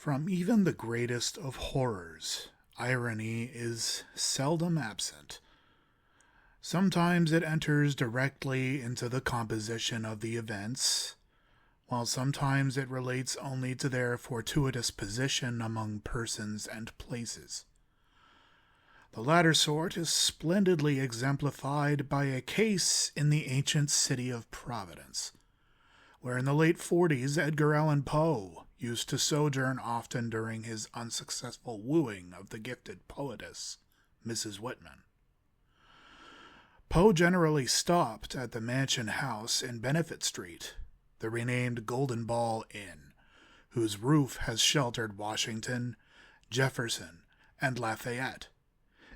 From even the greatest of horrors, irony is seldom absent. Sometimes it enters directly into the composition of the events, while sometimes it relates only to their fortuitous position among persons and places. The latter sort is splendidly exemplified by a case in the ancient city of Providence, where in the late 40s Edgar Allan Poe used to sojourn often during his unsuccessful wooing of the gifted poetess, Mrs. Whitman. Poe generally stopped at the Mansion House in Benefit Street, the renamed Golden Ball Inn, whose roof has sheltered Washington, Jefferson, and Lafayette,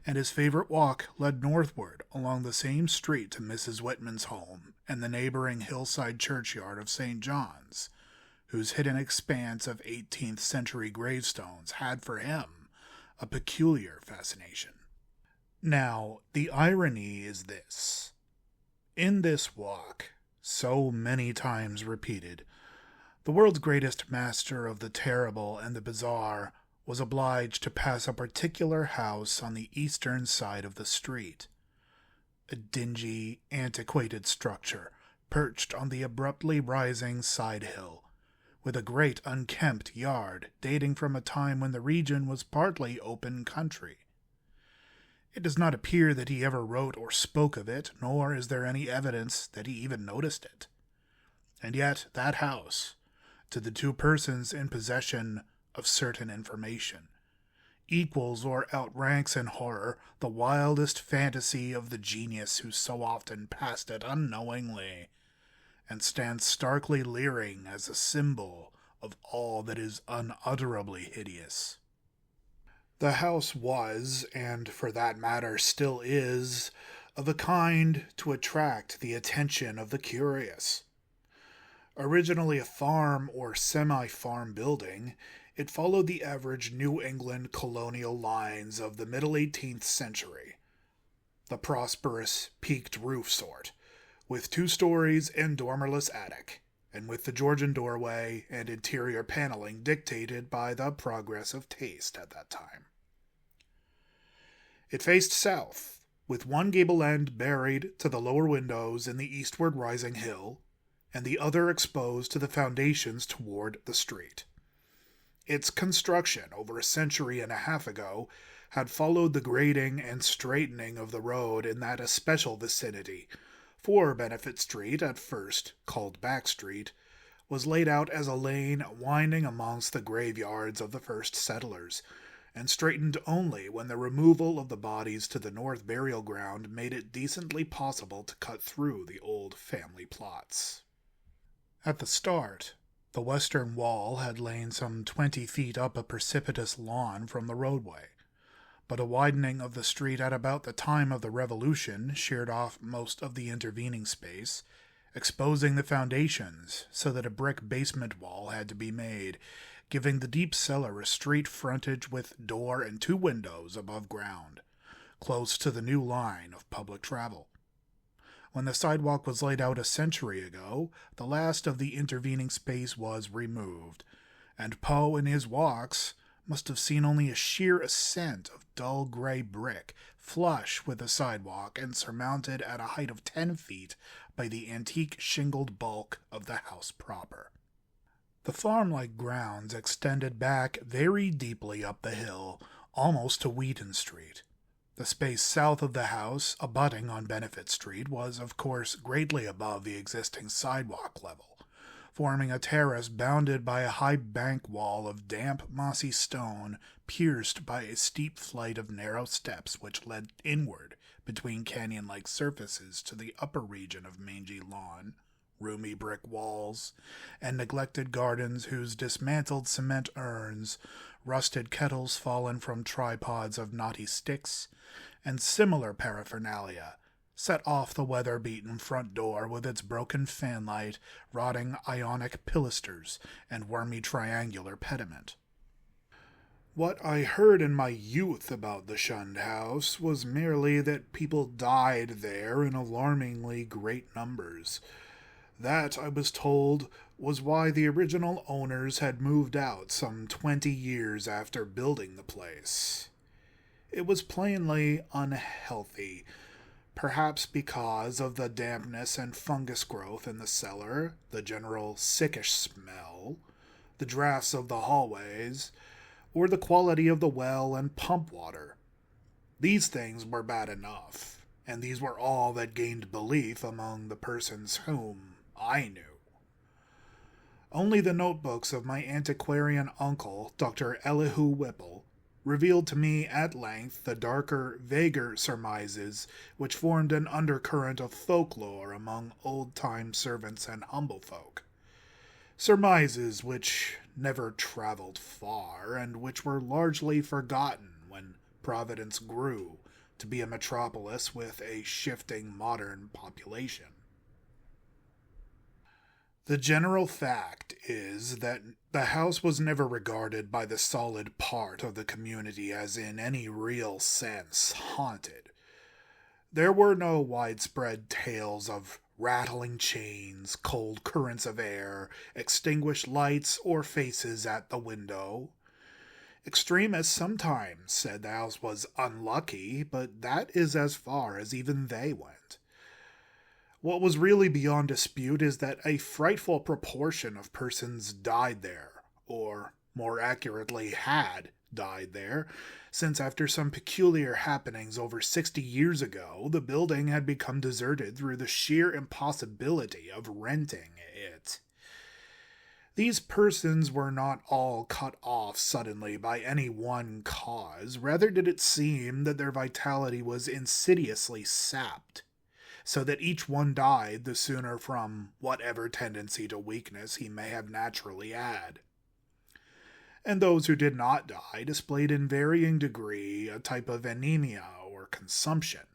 and his favorite walk led northward along the same street to Mrs. Whitman's home and the neighboring hillside churchyard of St. John's, whose hidden expanse of 18th century gravestones had for him a peculiar fascination. Now, the irony is this. In this walk, so many times repeated, the world's greatest master of the terrible and the bizarre was obliged to pass a particular house on the eastern side of the street. A dingy, antiquated structure perched on the abruptly rising side hill, with a great unkempt yard dating from a time when the region was partly open country. It does not appear that he ever wrote or spoke of it, nor is there any evidence that he even noticed it. And yet that house, to the two persons in possession of certain information, equals or outranks in horror the wildest fantasy of the genius who so often passed it unknowingly, and stands starkly leering as a symbol of all that is unutterably hideous. The house was, and for that matter still is, of a kind to attract the attention of the curious. Originally a farm or semi-farm building, it followed the average New England colonial lines of the middle 18th century. The prosperous, peaked roof sort, with 2 stories and dormerless attic, and with the Georgian doorway and interior paneling dictated by the progress of taste at that time. It faced south, with one gable end buried to the lower windows in the eastward rising hill, and the other exposed to the foundations toward the street. Its construction over a century and a half ago had followed the grading and straightening of the road in that especial vicinity, for Benefit Street, at first called Back Street, was laid out as a lane winding amongst the graveyards of the first settlers, and straightened only when the removal of the bodies to the north burial ground made it decently possible to cut through the old family plots. At the start, the western wall had lain some 20 feet up a precipitous lawn from the roadway, but a widening of the street at about the time of the Revolution sheared off most of the intervening space, exposing the foundations so that a brick basement wall had to be made, giving the deep cellar a street frontage with door and 2 windows above ground, close to the new line of public travel. When the sidewalk was laid out a century ago, the last of the intervening space was removed, and Poe in his walks must have seen only a sheer ascent of dull gray brick, flush with the sidewalk and surmounted at a height of 10 feet by the antique shingled bulk of the house proper. The farm-like grounds extended back very deeply up the hill, almost to Wheaton Street. The space south of the house, abutting on Benefit Street, was, of course, greatly above the existing sidewalk level, forming a terrace bounded by a high bank wall of damp, mossy stone, pierced by a steep flight of narrow steps which led inward between canyon-like surfaces to the upper region of mangy lawn, roomy brick walls, and neglected gardens whose dismantled cement urns, rusted kettles fallen from tripods of knotty sticks, and similar paraphernalia set off the weather-beaten front door with its broken fanlight, rotting ionic pilasters, and wormy triangular pediment. What I heard in my youth about the Shunned house was merely that people died there in alarmingly great numbers. That, I was told, was why the original owners had moved out some 20 years after building the place. It was plainly unhealthy, perhaps because of the dampness and fungus growth in the cellar, the general sickish smell, the drafts of the hallways, or the quality of the well and pump water. These things were bad enough, and these were all that gained belief among the persons whom I knew. Only the notebooks of my antiquarian uncle, Dr. Elihu Whipple, revealed to me at length the darker, vaguer surmises which formed an undercurrent of folklore among old-time servants and humble folk. Surmises which never traveled far, and which were largely forgotten when Providence grew to be a metropolis with a shifting modern population. The general fact is that the house was never regarded by the solid part of the community as in any real sense haunted. There were no widespread tales of rattling chains, cold currents of air, extinguished lights, or faces at the window. Extremists sometimes said the house was unlucky, but that is as far as even they went. What was really beyond dispute is that a frightful proportion of persons died there, or more accurately had died there, since after some peculiar happenings over 60 years ago, the building had become deserted through the sheer impossibility of renting it. These persons were not all cut off suddenly by any one cause, rather did it seem that their vitality was insidiously sapped, so that each one died the sooner from whatever tendency to weakness he may have naturally had. And those who did not die displayed in varying degree a type of anemia or consumption,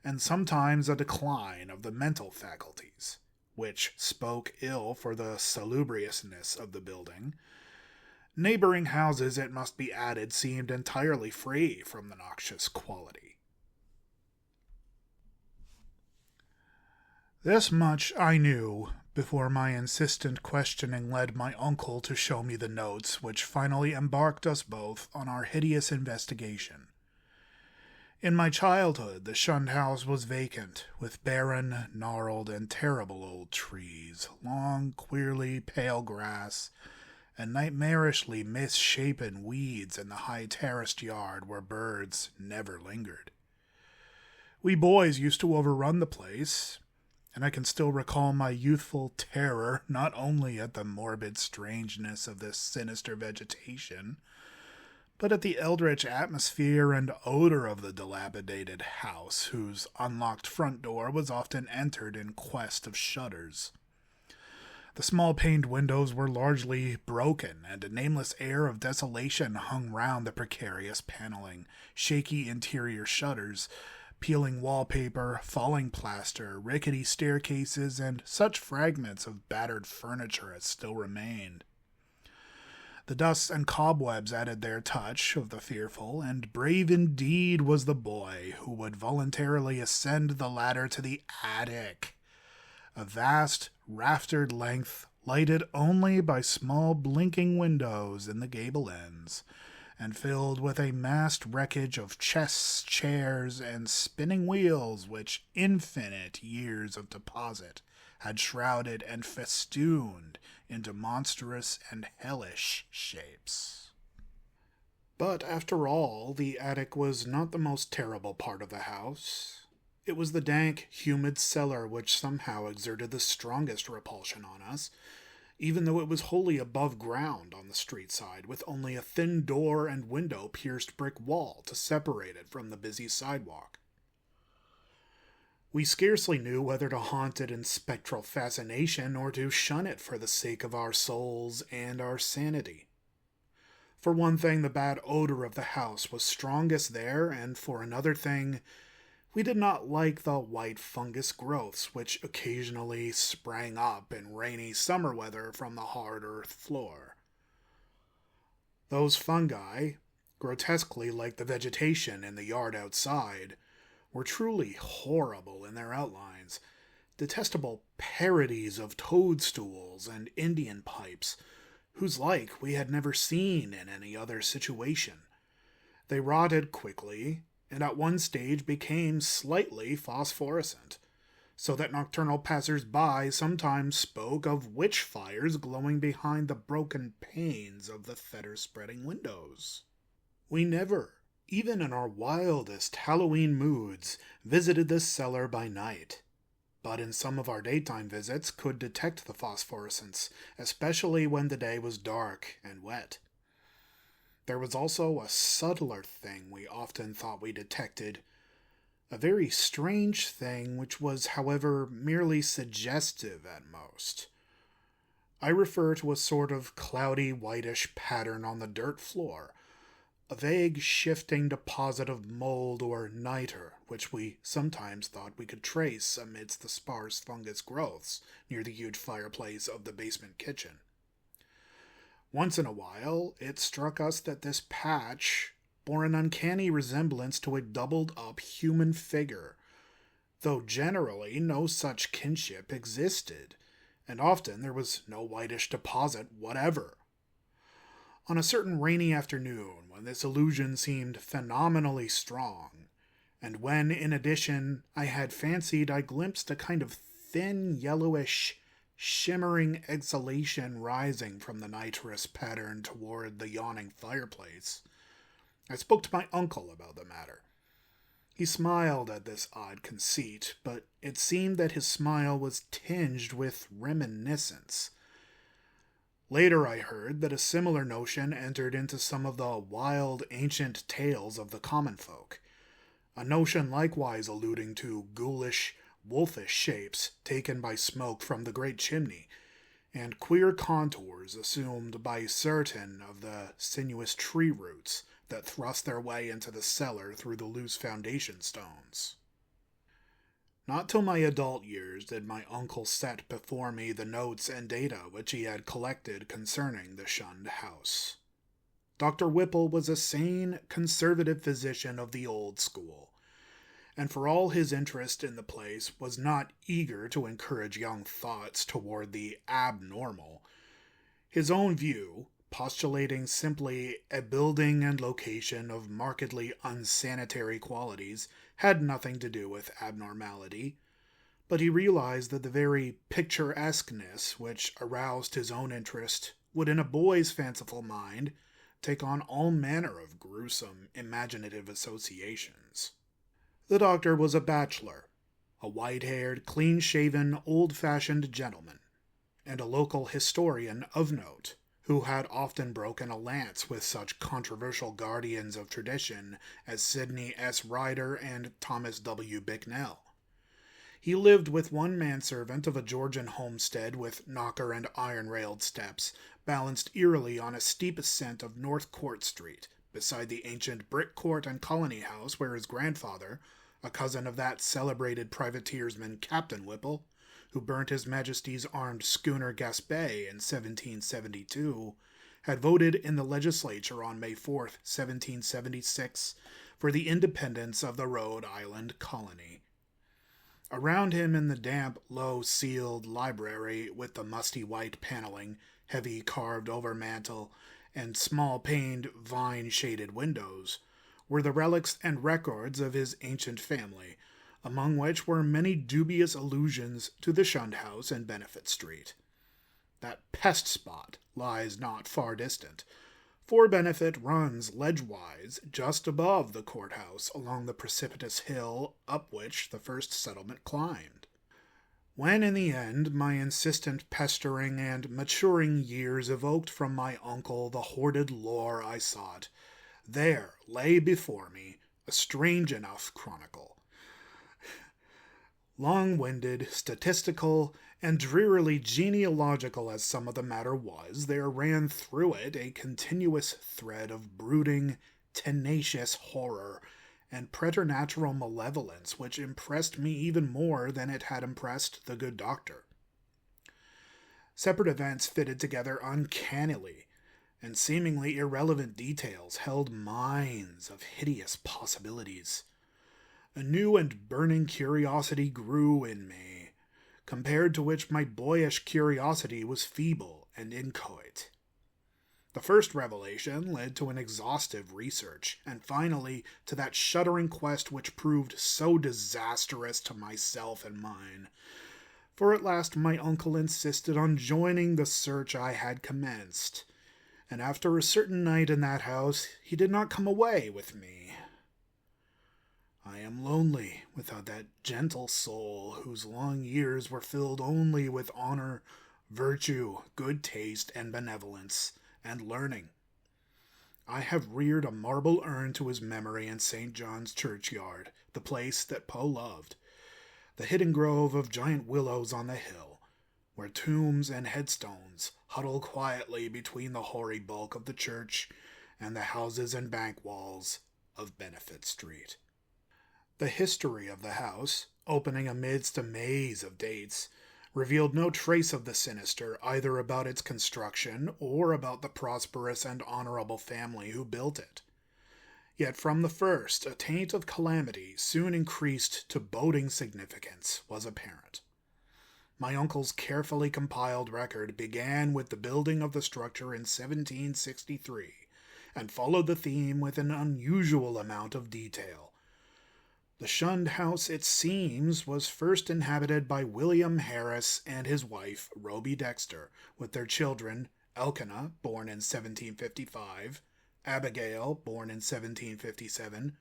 and sometimes a decline of the mental faculties, which spoke ill for the salubriousness of the building. Neighboring houses, it must be added, seemed entirely free from the noxious quality. This much I knew before my insistent questioning led my uncle to show me the notes which finally embarked us both on our hideous investigation. In my childhood, the Shunned house was vacant, with barren, gnarled, and terrible old trees, long, queerly pale grass, and nightmarishly misshapen weeds in the high terraced yard where birds never lingered. We boys used to overrun the place, and I can still recall my youthful terror not only at the morbid strangeness of this sinister vegetation, but at the eldritch atmosphere and odor of the dilapidated house, whose unlocked front door was often entered in quest of shutters. The small paned windows were largely broken, and a nameless air of desolation hung round the precarious paneling, shaky interior shutters, peeling wallpaper, falling plaster, rickety staircases, and such fragments of battered furniture as still remained. The dust and cobwebs added their touch of the fearful, and brave indeed was the boy who would voluntarily ascend the ladder to the attic, a vast, raftered length lighted only by small blinking windows in the gable ends, and filled with a massed wreckage of chests, chairs, and spinning wheels which infinite years of deposit had shrouded and festooned into monstrous and hellish shapes. But after all, the attic was not the most terrible part of the house. It was the dank, humid cellar which somehow exerted the strongest repulsion on us, even though it was wholly above ground on the street side, with only a thin door and window-pierced brick wall to separate it from the busy sidewalk. We scarcely knew whether to haunt it in spectral fascination or to shun it for the sake of our souls and our sanity. For one thing, the bad odor of the house was strongest there, and for another thing, we did not like the white fungus growths which occasionally sprang up in rainy summer weather from the hard earth floor. Those fungi, grotesquely like the vegetation in the yard outside, were truly horrible in their outlines, detestable parodies of toadstools and Indian pipes, whose like we had never seen in any other situation. They rotted quickly, and at one stage became slightly phosphorescent, so that nocturnal passers-by sometimes spoke of witch fires glowing behind the broken panes of the fetter-spreading windows. We never, even in our wildest Halloween moods, visited this cellar by night, but in some of our daytime visits could detect the phosphorescence, especially when the day was dark and wet. There was also a subtler thing we often thought we detected, a very strange thing which was, however, merely suggestive at most. I refer to a sort of cloudy whitish pattern on the dirt floor, a vague shifting deposit of mold or niter, which we sometimes thought we could trace amidst the sparse fungus growths near the huge fireplace of the basement kitchen. Once in a while, it struck us that this patch bore an uncanny resemblance to a doubled-up human figure, though generally no such kinship existed, and often there was no whitish deposit whatever. On a certain rainy afternoon, when this illusion seemed phenomenally strong, and when, in addition, I had fancied I glimpsed a kind of thin, yellowish, shimmering exhalation rising from the nitrous pattern toward the yawning fireplace, I spoke to my uncle about the matter. He smiled at this odd conceit, but it seemed that his smile was tinged with reminiscence. Later I heard that a similar notion entered into some of the wild ancient tales of the common folk, a notion likewise alluding to ghoulish, wolfish shapes taken by smoke from the great chimney, and queer contours assumed by certain of the sinuous tree roots that thrust their way into the cellar through the loose foundation stones. Not till my adult years did my uncle set before me the notes and data which he had collected concerning the Shunned house. Dr. Whipple was a sane, conservative physician of the old school, and for all his interest in the place was not eager to encourage young thoughts toward the abnormal. His own view, postulating simply a building and location of markedly unsanitary qualities, had nothing to do with abnormality, but he realized that the very picturesqueness which aroused his own interest would in a boy's fanciful mind take on all manner of gruesome imaginative associations. The doctor was a bachelor, a white-haired, clean-shaven, old-fashioned gentleman, and a local historian of note, who had often broken a lance with such controversial guardians of tradition as Sidney S. Ryder and Thomas W. Bicknell. He lived with one manservant of a Georgian homestead with knocker and iron-railed steps, balanced eerily on a steep ascent of North Court Street, beside the ancient brick court and colony house where his grandfather, a cousin of that celebrated privateersman Captain Whipple, who burnt His Majesty's armed schooner Gaspé in 1772, had voted in the legislature on May 4th, 1776, for the independence of the Rhode Island colony. Around him in the damp, low-ceiled library with the musty white paneling, heavy carved-over mantel, and small-paned, vine-shaded windows, were the relics and records of his ancient family, among which were many dubious allusions to the Shunned house in Benefit Street. That pest spot lies not far distant, for Benefit runs ledgewise just above the courthouse along the precipitous hill up which the first settlement climbed. When in the end my insistent pestering and maturing years evoked from my uncle the hoarded lore I sought, there lay before me a strange enough chronicle. Long-winded, statistical, and drearily genealogical as some of the matter was, there ran through it a continuous thread of brooding, tenacious horror and preternatural malevolence which impressed me even more than it had impressed the good doctor. Separate events fitted together uncannily, and seemingly irrelevant details held mines of hideous possibilities. A new and burning curiosity grew in me, compared to which my boyish curiosity was feeble and inchoate. The first revelation led to an exhaustive research, and finally to that shuddering quest which proved so disastrous to myself and mine. For at last my uncle insisted on joining the search I had commenced, and after a certain night in that house he did not come away with me. I am lonely without that gentle soul whose long years were filled only with honor, virtue, good taste, and benevolence, and learning. I have reared a marble urn to his memory in St. John's churchyard, the place that Poe loved, the hidden grove of giant willows on the hill, where tombs and headstones huddle quietly between the hoary bulk of the church and the houses and bank walls of Benefit Street. The history of the house, opening amidst a maze of dates, revealed no trace of the sinister either about its construction or about the prosperous and honorable family who built it. Yet from the first, a taint of calamity, soon increased to boding significance, was apparent. My uncle's carefully compiled record began with the building of the structure in 1763, and followed the theme with an unusual amount of detail. The Shunned house, it seems, was first inhabited by William Harris and his wife, Roby Dexter, with their children, Elkanah, born in 1755, Abigail, born in 1757,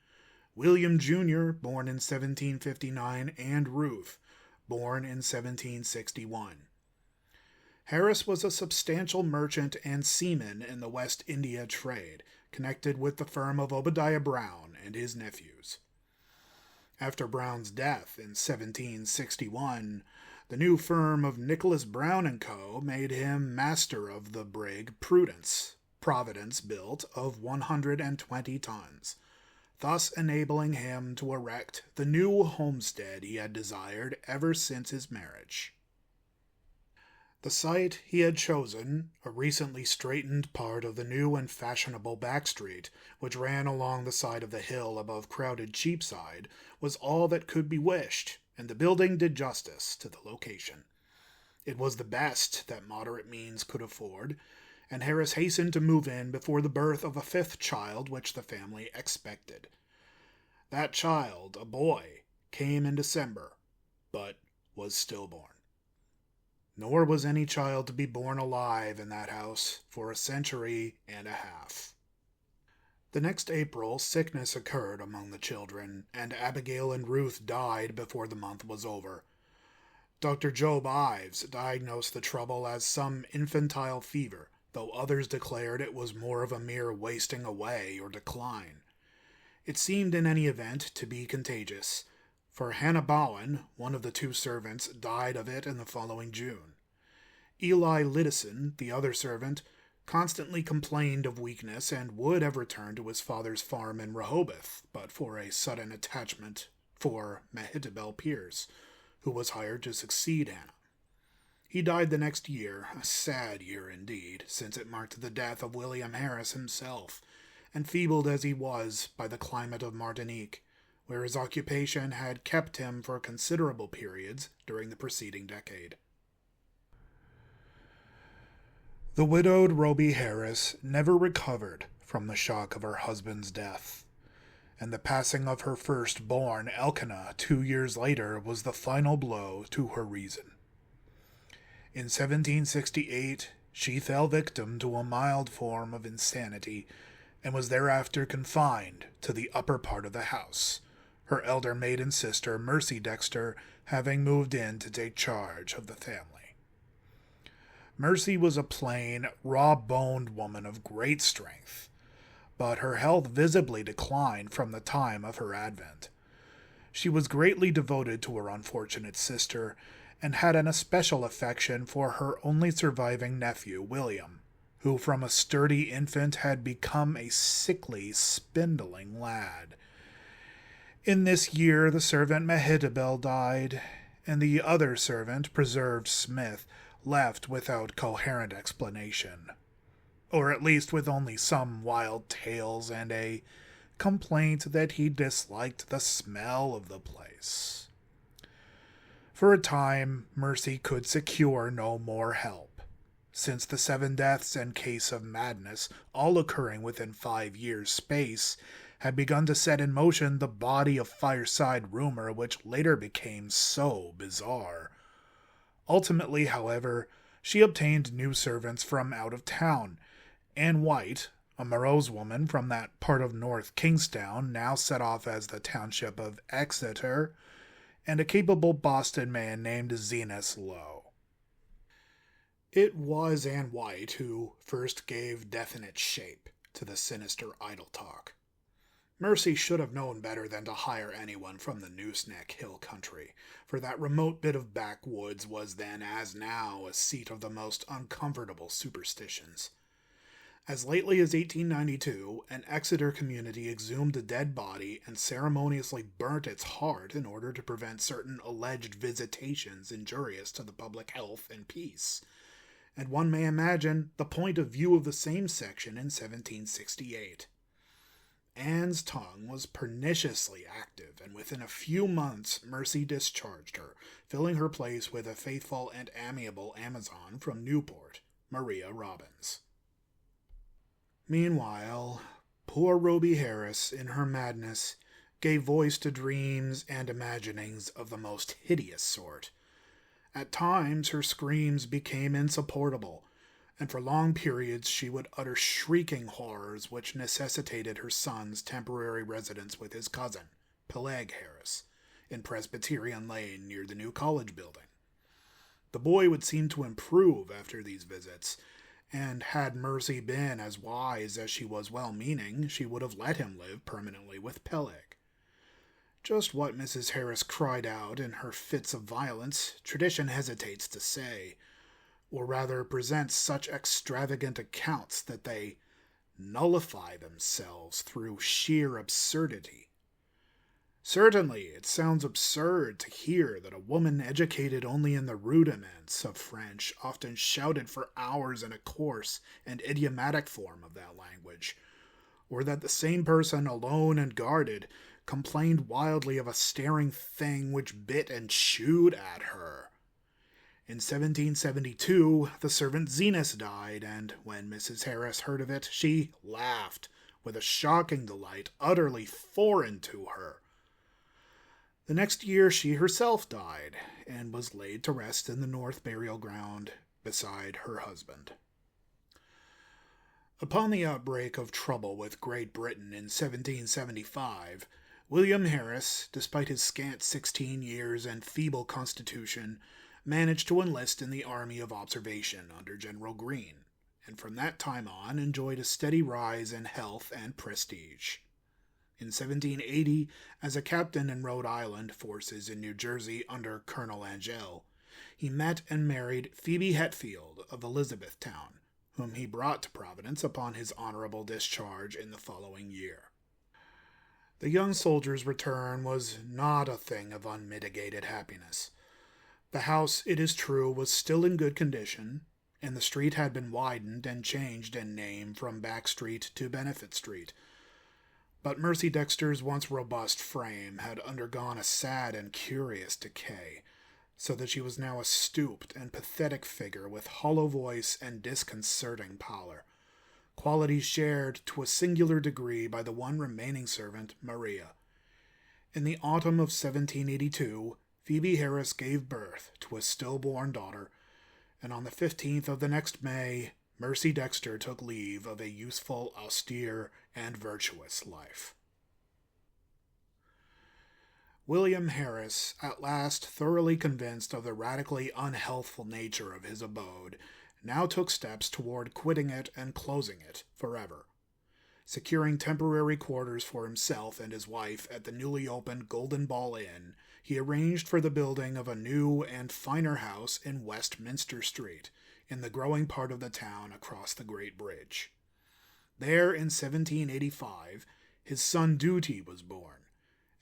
William Jr., born in 1759, and Ruth, born in 1761. Harris was a substantial merchant and seaman in the West India trade, connected with the firm of Obadiah Brown and his nephews. After Brown's death in 1761, the new firm of Nicholas Brown & Co. made him master of the brig Providence built of 120 tons, thus enabling him to erect the new homestead he had desired ever since his marriage. The site he had chosen, a recently straightened part of the new and fashionable back street, which ran along the side of the hill above crowded Cheapside, was all that could be wished, and the building did justice to the location. It was the best that moderate means could afford, and Harris hastened to move in before the birth of a fifth child which the family expected. That child, a boy, came in December, but was stillborn. Nor was any child to be born alive in that house for a century and a half. The next April, sickness occurred among the children, and Abigail and Ruth died before the month was over. Dr. Job Ives diagnosed the trouble as some infantile fever, though others declared it was more of a mere wasting away or decline. It seemed in any event to be contagious, for Hannah Bowen, one of the two servants, died of it in the following June. Eli Liddison, the other servant, constantly complained of weakness and would have returned to his father's farm in Rehoboth, but for a sudden attachment for Mehitabel Pierce, who was hired to succeed Hannah. He died the next year, a sad year indeed, since it marked the death of William Harris himself, enfeebled as he was by the climate of Martinique, where his occupation had kept him for considerable periods during the preceding decade. The widowed Roby Harris never recovered from the shock of her husband's death, and the passing of her firstborn, Elkanah, 2 years later, was the final blow to her reason. In 1768, she fell victim to a mild form of insanity, and was thereafter confined to the upper part of the house, her elder maiden sister, Mercy Dexter, having moved in to take charge of the family. Mercy was a plain, raw-boned woman of great strength, but her health visibly declined from the time of her advent. She was greatly devoted to her unfortunate sister, and had an especial affection for her only surviving nephew, William, who from a sturdy infant had become a sickly, spindling lad. In this year the servant Mehitabel died, and the other servant, Preserved Smith, left without coherent explanation, or at least with only some wild tales and a complaint that he disliked the smell of the place. For a time, Mercy could secure no more help. Since the 7 deaths and case of madness, all occurring within 5 years' space, had begun to set in motion the body of fireside rumor which later became so bizarre. Ultimately, however, she obtained new servants from out of town. Anne White, a morose woman from that part of North Kingstown now set off as the township of Exeter, and a capable Boston man named Zenas Lowe. It was Anne White who first gave definite shape to the sinister idle talk. Mercy should have known better than to hire anyone from the Nooseneck Hill country, for that remote bit of backwoods was then, as now, a seat of the most uncomfortable superstitions. As lately as 1892, an Exeter community exhumed a dead body and ceremoniously burnt its heart in order to prevent certain alleged visitations injurious to the public health and peace. And one may imagine the point of view of the same section in 1768. Anne's tongue was perniciously active, and within a few months Mercy discharged her, filling her place with a faithful and amiable Amazon from Newport, Maria Robbins. Meanwhile, poor Ruby Harris, in her madness, gave voice to dreams and imaginings of the most hideous sort. At times her screams became insupportable, and for long periods she would utter shrieking horrors which necessitated her son's temporary residence with his cousin, Peleg Harris, in Presbyterian Lane near the new college building. The boy would seem to improve after these visits, and had Mercy been as wise as she was well-meaning, she would have let him live permanently with Peleg. Just what Mrs. Harris cried out in her fits of violence, tradition hesitates to say, or rather presents such extravagant accounts that they nullify themselves through sheer absurdity. Certainly, it sounds absurd to hear that a woman educated only in the rudiments of French often shouted for hours in a coarse and idiomatic form of that language, or that the same person, alone and guarded, complained wildly of a staring thing which bit and chewed at her. In 1772, the servant Zenas died, and when Mrs. Harris heard of it, she laughed with a shocking delight utterly foreign to her. The next year she herself died, and was laid to rest in the North Burial Ground beside her husband. Upon the outbreak of trouble with Great Britain in 1775, William Harris, despite his scant 16 years and feeble constitution, managed to enlist in the Army of Observation under General Greene, and from that time on enjoyed a steady rise in health and prestige. In 1780, as a captain in Rhode Island forces in New Jersey under Colonel Angell, he met and married Phoebe Hetfield of Elizabethtown, whom he brought to Providence upon his honorable discharge in the following year. The young soldier's return was not a thing of unmitigated happiness. The house, it is true, was still in good condition, and the street had been widened and changed in name from Back Street to Benefit Street. But Mercy Dexter's once robust frame had undergone a sad and curious decay, so that she was now a stooped and pathetic figure with hollow voice and disconcerting pallor, qualities shared to a singular degree by the one remaining servant, Maria. In the autumn of 1782, Phoebe Harris gave birth to a stillborn daughter, and on the 15th of the next May, Mercy Dexter took leave of a useful, austere, and virtuous life. William Harris, at last thoroughly convinced of the radically unhealthful nature of his abode, now took steps toward quitting it and closing it forever. Securing temporary quarters for himself and his wife at the newly opened Golden Ball Inn, he arranged for the building of a new and finer house in Westminster Street, in the growing part of the town across the Great Bridge. There, in 1785, his son Duty was born,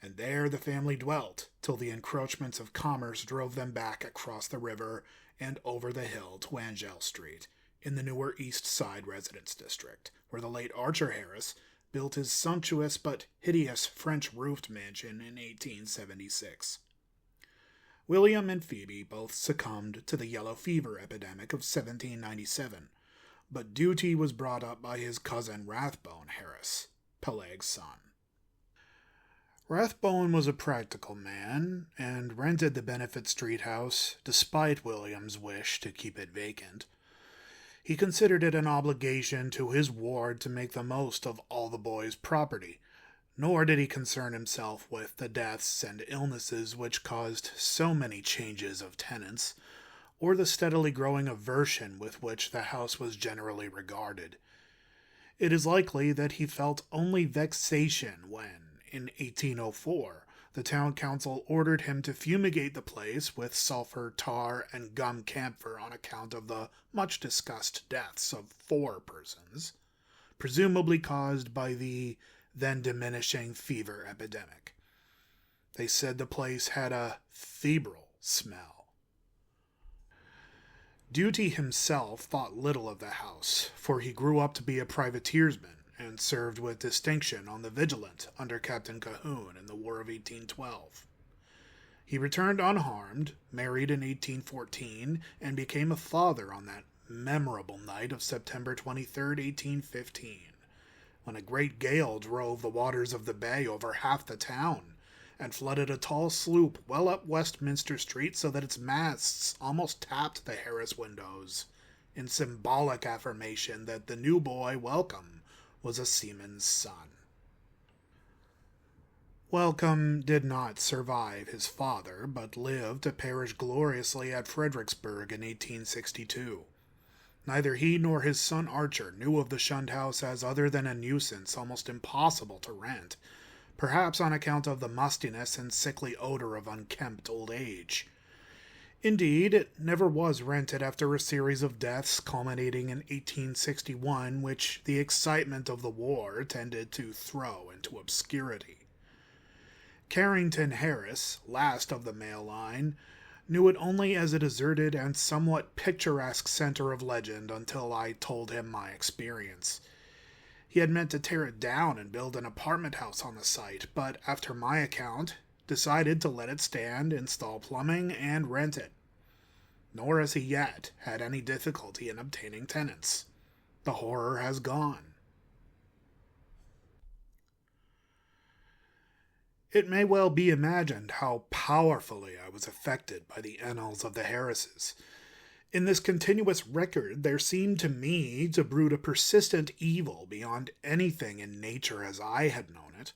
and there the family dwelt till the encroachments of commerce drove them back across the river and over the hill to Angell Street, in the newer East Side residence district, where the late Archer Harris built his sumptuous but hideous French-roofed mansion in 1876. William and Phoebe both succumbed to the yellow fever epidemic of 1797, but Doughty was brought up by his cousin Rathbone Harris, Peleg's son. Rathbone was a practical man and rented the Benefit Street house despite William's wish to keep it vacant. He considered it an obligation to his ward to make the most of all the boy's property, nor did he concern himself with the deaths and illnesses which caused so many changes of tenants, or the steadily growing aversion with which the house was generally regarded. It is likely that he felt only vexation when, in 1804, the town council ordered him to fumigate the place with sulfur, tar, and gum camphor on account of the much-discussed deaths of 4 persons, presumably caused by the then diminishing fever epidemic. They said the place had a febrile smell. Doughty himself thought little of the house, for he grew up to be a privateersman and served with distinction on the Vigilant under Captain Cahoon in the War of 1812. He returned unharmed, married in 1814, and became a father on that memorable night of September 23, 1815, when a great gale drove the waters of the bay over half the town and flooded a tall sloop well up Westminster Street so that its masts almost tapped the Harris windows, in symbolic affirmation that the new boy Welcome was a seaman's son. Welcome did not survive his father, but lived to perish gloriously at Fredericksburg in 1862. Neither he nor his son Archer knew of the Shunned house as other than a nuisance almost impossible to rent, perhaps on account of the mustiness and sickly odor of unkempt old age. Indeed, it never was rented after a series of deaths culminating in 1861, which the excitement of the war tended to throw into obscurity. Carrington Harris, last of the male line, knew it only as a deserted and somewhat picturesque center of legend until I told him my experience. He had meant to tear it down and build an apartment house on the site, but after my account, decided to let it stand, install plumbing, and rent it. Nor has he yet had any difficulty in obtaining tenants. The horror has gone. It may well be imagined how powerfully I was affected by the annals of the Harrises. In this continuous record there seemed to me to brood a persistent evil beyond anything in nature as I had known it,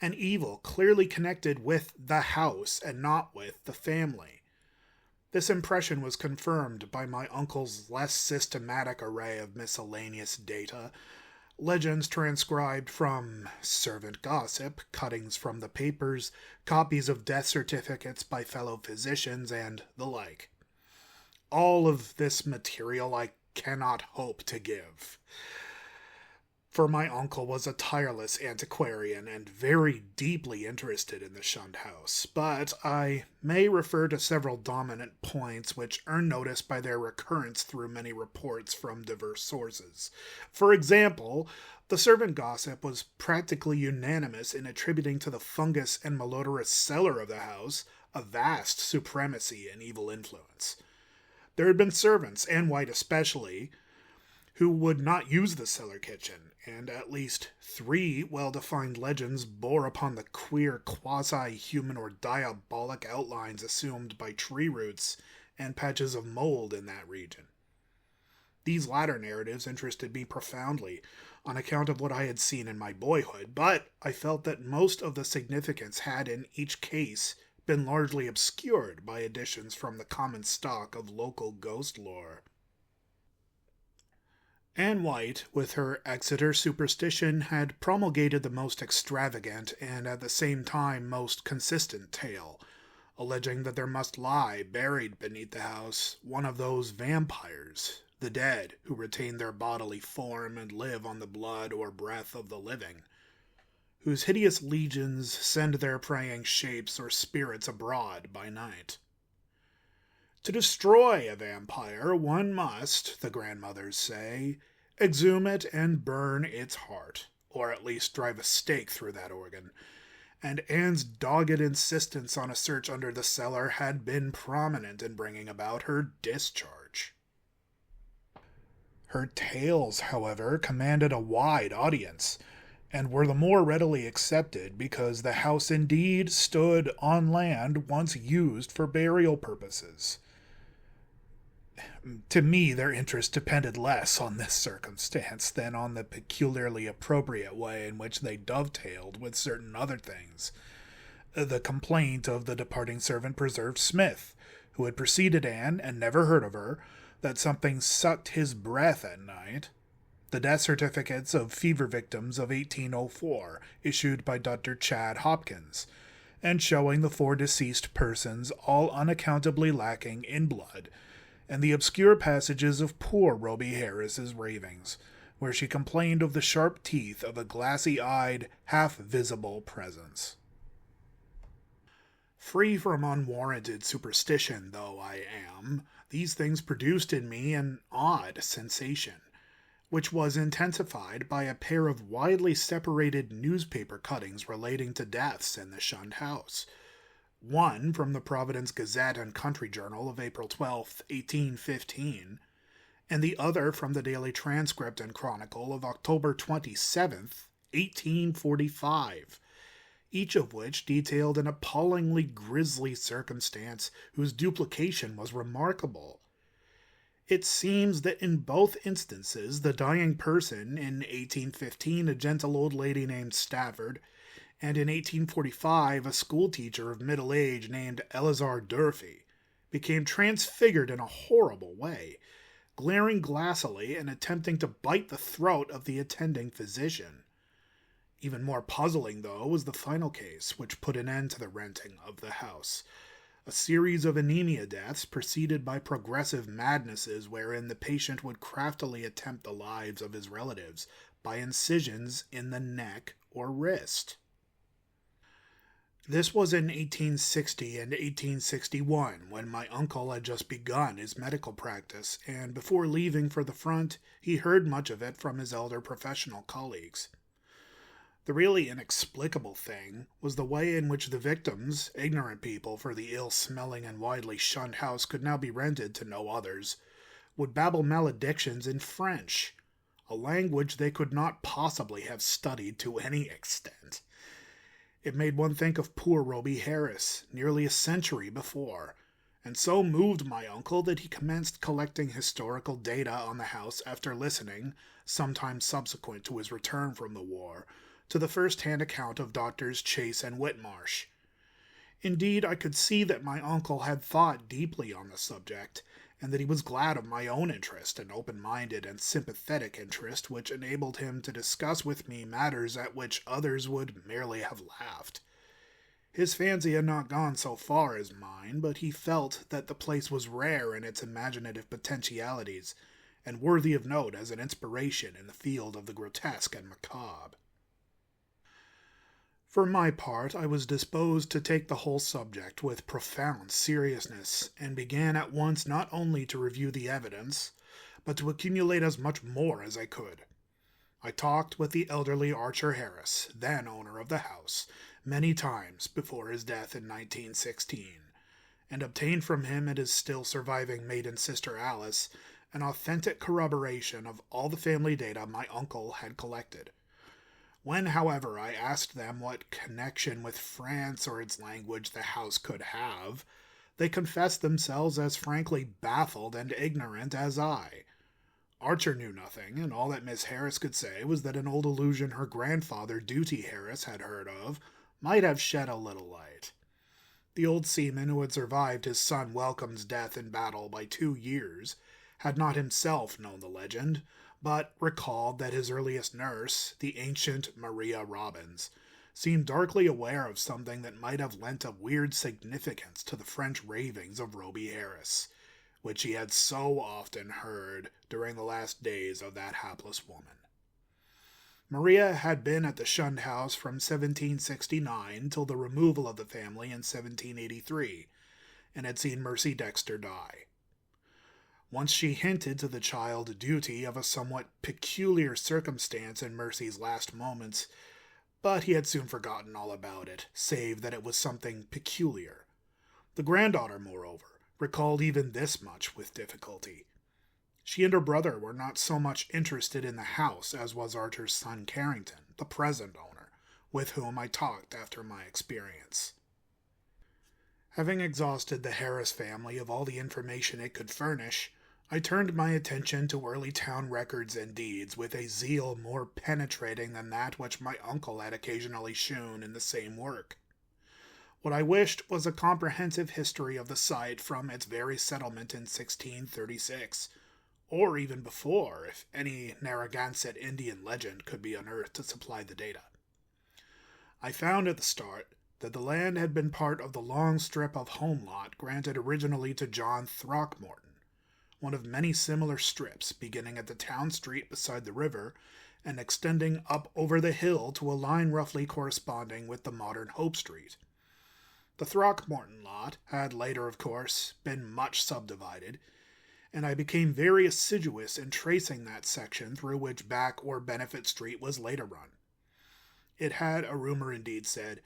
an evil clearly connected with the house and not with the family. This impression was confirmed by my uncle's less systematic array of miscellaneous data, legends transcribed from servant gossip, cuttings from the papers, copies of death certificates by fellow physicians, and the like. All of this material I cannot hope to give, for my uncle was a tireless antiquarian and very deeply interested in the Shunned house, but I may refer to several dominant points which earn notice by their recurrence through many reports from diverse sources. For example, the servant gossip was practically unanimous in attributing to the fungus and malodorous cellar of the house a vast supremacy and evil influence. There had been servants, and White especially, who would not use the cellar kitchen, and at least 3 well-defined legends bore upon the queer quasi-human or diabolic outlines assumed by tree roots and patches of mold in that region. These latter narratives interested me profoundly on account of what I had seen in my boyhood, but I felt that most of the significance had in each case been largely obscured by additions from the common stock of local ghost lore. Anne White, with her Exeter superstition, had promulgated the most extravagant and at the same time most consistent tale, alleging that there must lie, buried beneath the house, one of those vampires, the dead, who retain their bodily form and live on the blood or breath of the living, whose hideous legions send their preying shapes or spirits abroad by night. To destroy a vampire, one must, the grandmothers say, exhume it and burn its heart, or at least drive a stake through that organ, and Anne's dogged insistence on a search under the cellar had been prominent in bringing about her discharge. Her tales, however, commanded a wide audience, and were the more readily accepted because the house indeed stood on land once used for burial purposes. To me, their interest depended less on this circumstance than on the peculiarly appropriate way in which they dovetailed with certain other things. The complaint of the departing servant preserved Smith, who had preceded Anne and never heard of her, that something sucked his breath at night. The death certificates of fever victims of 1804, issued by Dr. Chad Hopkins, and showing the 4 deceased persons all unaccountably lacking in blood, and the obscure passages of poor Roby Harris's ravings, where she complained of the sharp teeth of a glassy-eyed, half-visible presence. Free from unwarranted superstition though I am, these things produced in me an odd sensation, which was intensified by a pair of widely separated newspaper cuttings relating to deaths in the Shunned house. One from the Providence Gazette and Country Journal of April 12, 1815, and the other from the Daily Transcript and Chronicle of October 27, 1845, each of which detailed an appallingly grisly circumstance whose duplication was remarkable. It seems that in both instances the dying person, in 1815 a gentle old lady named Stafford, and in 1845 a schoolteacher of middle age named Eleazar Durfee, became transfigured in a horrible way, glaring glassily and attempting to bite the throat of the attending physician. Even more puzzling, though, was the final case, which put an end to the renting of the house. A series of anemia deaths preceded by progressive madnesses wherein the patient would craftily attempt the lives of his relatives by incisions in the neck or wrist. This was in 1860 and 1861, when my uncle had just begun his medical practice, and before leaving for the front, he heard much of it from his elder professional colleagues. The really inexplicable thing was the way in which the victims, ignorant people for the ill-smelling and widely shunned house could now be rented to no others, would babble maledictions in French, a language they could not possibly have studied to any extent. It made one think of poor Roby Harris, nearly a century before, and so moved my uncle that he commenced collecting historical data on the house after listening, sometime subsequent to his return from the war, to the first-hand account of Doctors Chase and Whitmarsh. Indeed, I could see that my uncle had thought deeply on the subject, and that he was glad of my own interest, an open-minded and sympathetic interest which enabled him to discuss with me matters at which others would merely have laughed. His fancy had not gone so far as mine, but he felt that the place was rare in its imaginative potentialities, and worthy of note as an inspiration in the field of the grotesque and macabre. For my part, I was disposed to take the whole subject with profound seriousness, and began at once not only to review the evidence, but to accumulate as much more as I could. I talked with the elderly Archer Harris, then owner of the house, many times before his death in 1916, and obtained from him and his still surviving maiden sister Alice an authentic corroboration of all the family data my uncle had collected. When, however, I asked them what connection with France or its language the house could have, they confessed themselves as frankly baffled and ignorant as I. Archer knew nothing, and all that Miss Harris could say was that an old illusion her grandfather, Duty Harris, had heard of might have shed a little light. The old seaman who had survived his son Welcome's death in battle by 2 years had not himself known the legend, but recalled that his earliest nurse, the ancient Maria Robbins, seemed darkly aware of something that might have lent a weird significance to the French ravings of Roby Harris, which he had so often heard during the last days of that hapless woman. Maria had been at the Shunned house from 1769 till the removal of the family in 1783, and had seen Mercy Dexter die. Once she hinted to the child Duty of a somewhat peculiar circumstance in Mercy's last moments, but he had soon forgotten all about it, save that it was something peculiar. The granddaughter, moreover, recalled even this much with difficulty. She and her brother were not so much interested in the house as was Arthur's son Carrington, the present owner, with whom I talked after my experience. Having exhausted the Harris family of all the information it could furnish, I turned my attention to early town records and deeds with a zeal more penetrating than that which my uncle had occasionally shewn in the same work. What I wished was a comprehensive history of the site from its very settlement in 1636, or even before, if any Narragansett Indian legend could be unearthed to supply the data. I found at the start that the land had been part of the long strip of home lot granted originally to John Throckmorton, one of many similar strips beginning at the town street beside the river and extending up over the hill to a line roughly corresponding with the modern Hope Street. The Throckmorton lot had later, of course, been much subdivided, and I became very assiduous in tracing that section through which Back or Benefit Street was later run. It had, a rumor indeed said,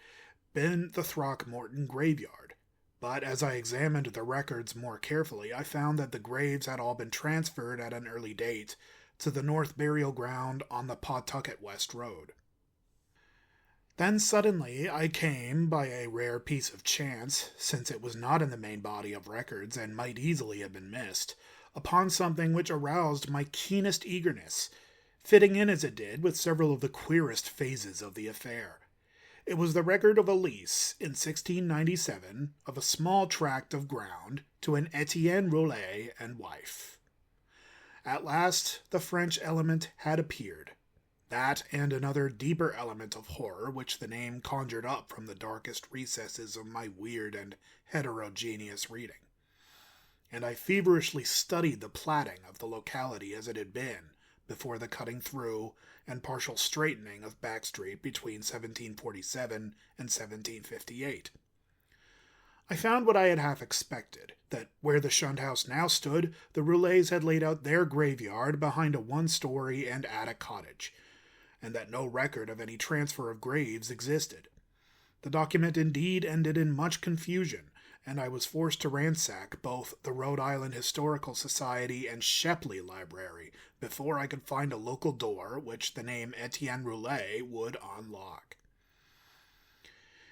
been the Throckmorton graveyard, but as I examined the records more carefully, I found that the graves had all been transferred at an early date to the North Burial Ground on the Pawtucket West Road. Then suddenly I came, by a rare piece of chance, since it was not in the main body of records and might easily have been missed, upon something which aroused my keenest eagerness, fitting in as it did with several of the queerest phases of the affair. It was the record of a lease, in 1697, of a small tract of ground to an Etienne Roulet and wife. At last the French element had appeared, that and another deeper element of horror which the name conjured up from the darkest recesses of my weird and heterogeneous reading. And I feverishly studied the platting of the locality as it had been before the cutting through and partial straightening of Back Street between 1747 and 1758. I found what I had half expected, that where the Shunned house now stood, the Roulets had laid out their graveyard behind a one-story and attic cottage, and that no record of any transfer of graves existed. The document indeed ended in much confusion, and I was forced to ransack both the Rhode Island Historical Society and Shepley Library before I could find a local door which the name Etienne Roulet would unlock.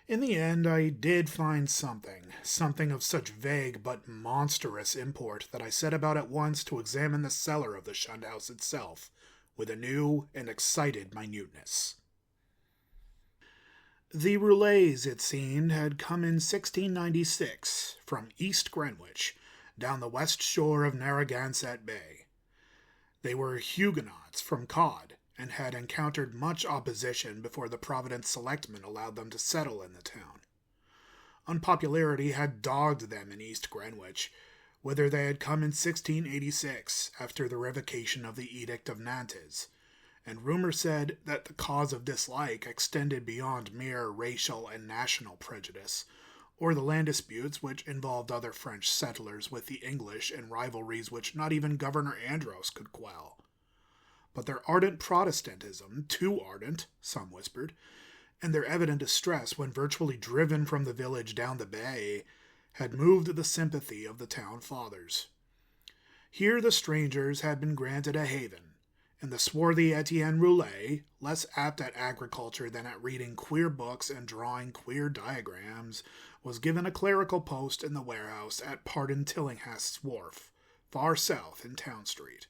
In the end, I did find something of such vague but monstrous import that I set about at once to examine the cellar of the Shunned house itself with a new and excited minuteness. The Roulets, it seemed, had come in 1696 from East Greenwich, down the west shore of Narragansett Bay. They were Huguenots from Cod, and had encountered much opposition before the Providence selectmen allowed them to settle in the town. Unpopularity had dogged them in East Greenwich, whither they had come in 1686 after the revocation of the Edict of Nantes, and rumor said that the cause of dislike extended beyond mere racial and national prejudice, or the land disputes which involved other French settlers with the English in rivalries which not even Governor Andros could quell. But their ardent Protestantism, too ardent, some whispered, and their evident distress when virtually driven from the village down the bay, had moved the sympathy of the town fathers. Here the strangers had been granted a haven, and the swarthy Etienne Roulet, less apt at agriculture than at reading queer books and drawing queer diagrams, was given a clerical post in the warehouse at Pardon Tillinghast's wharf, far south in Town Street.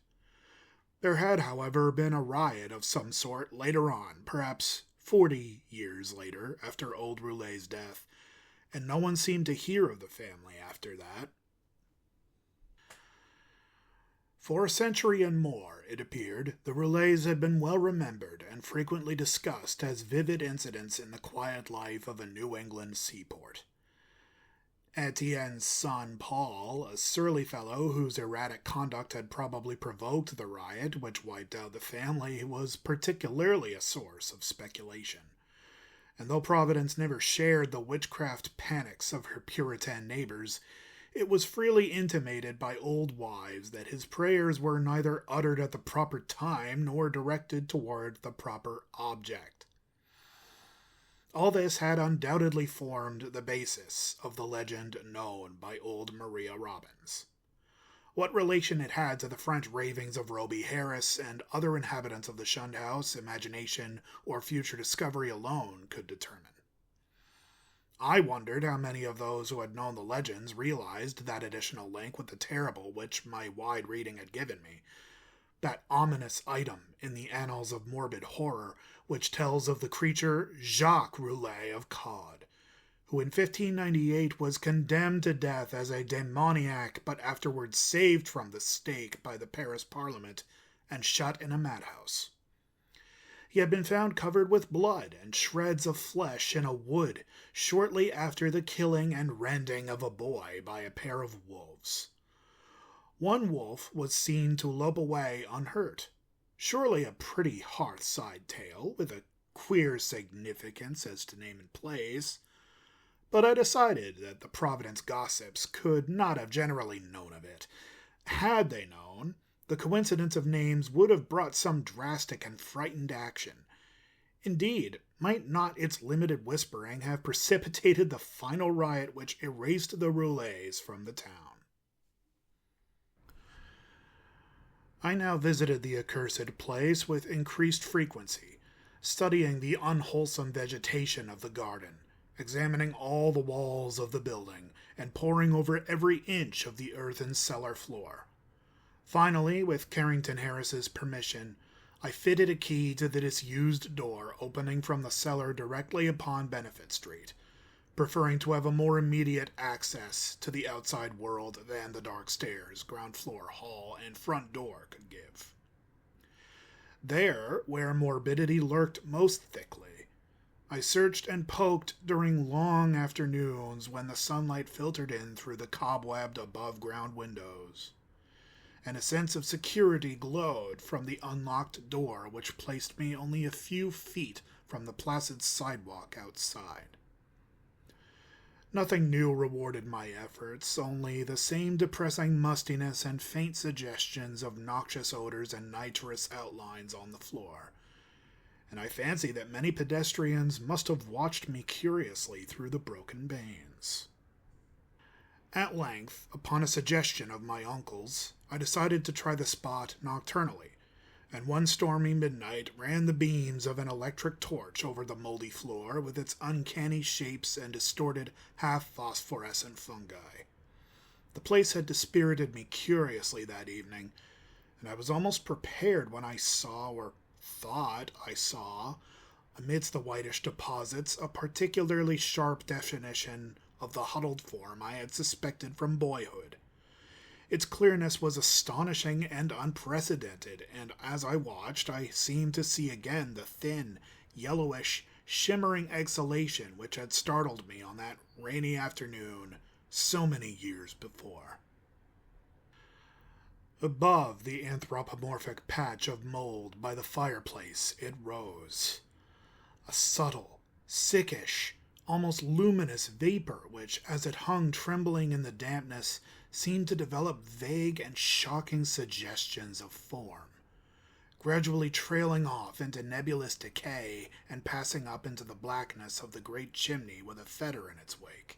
There had, however, been a riot of some sort later on, perhaps 40 years later, after old Roulet's death, and no one seemed to hear of the family after that. For a century and more, it appeared, the Roulets had been well remembered and frequently discussed as vivid incidents in the quiet life of a New England seaport. Etienne's son, Paul, a surly fellow whose erratic conduct had probably provoked the riot which wiped out the family, was particularly a source of speculation. And though Providence never shared the witchcraft panics of her Puritan neighbors, it was freely intimated by old wives that his prayers were neither uttered at the proper time nor directed toward the proper object. All this had undoubtedly formed the basis of the legend known by old Maria Robbins. What relation it had to the French ravings of Roby Harris and other inhabitants of the Shunned House, imagination, or future discovery alone could determine. I wondered how many of those who had known the legends realized that additional link with the terrible which my wide reading had given me, that ominous item in the annals of morbid horror which tells of the creature Jacques Roulet of Caude, who in 1598 was condemned to death as a demoniac but afterwards saved from the stake by the Paris Parliament and shut in a madhouse. He had been found covered with blood and shreds of flesh in a wood shortly after the killing and rending of a boy by a pair of wolves. One wolf was seen to lope away unhurt, surely a pretty hearth-side tale with a queer significance as to name and place, but I decided that the Providence gossips could not have generally known of it. Had they known, the coincidence of names would have brought some drastic and frightened action. Indeed, might not its limited whispering have precipitated the final riot which erased the Roulets from the town? I now visited the accursed place with increased frequency, studying the unwholesome vegetation of the garden, examining all the walls of the building, and poring over every inch of the earthen cellar floor. Finally, with Carrington Harris's permission, I fitted a key to the disused door opening from the cellar directly upon Benefit Street, preferring to have a more immediate access to the outside world than the dark stairs, ground floor, hall, and front door could give. There, where morbidity lurked most thickly, I searched and poked during long afternoons when the sunlight filtered in through the cobwebbed above-ground windows, and a sense of security glowed from the unlocked door which placed me only a few feet from the placid sidewalk outside. Nothing new rewarded my efforts, only the same depressing mustiness and faint suggestions of noxious odors and nitrous outlines on the floor, and I fancy that many pedestrians must have watched me curiously through the broken panes. At length, upon a suggestion of my uncle's, I decided to try the spot nocturnally, and one stormy midnight ran the beams of an electric torch over the moldy floor with its uncanny shapes and distorted half-phosphorescent fungi. The place had dispirited me curiously that evening, and I was almost prepared when I saw, or thought I saw, amidst the whitish deposits, a particularly sharp definition of the huddled form I had suspected from boyhood. Its clearness was astonishing and unprecedented, and as I watched, I seemed to see again the thin, yellowish, shimmering exhalation which had startled me on that rainy afternoon so many years before. Above the anthropomorphic patch of mold by the fireplace it rose, a subtle, sickish, almost luminous vapor which, as it hung trembling in the dampness, seemed to develop vague and shocking suggestions of form, gradually trailing off into nebulous decay and passing up into the blackness of the great chimney with a fetor in its wake.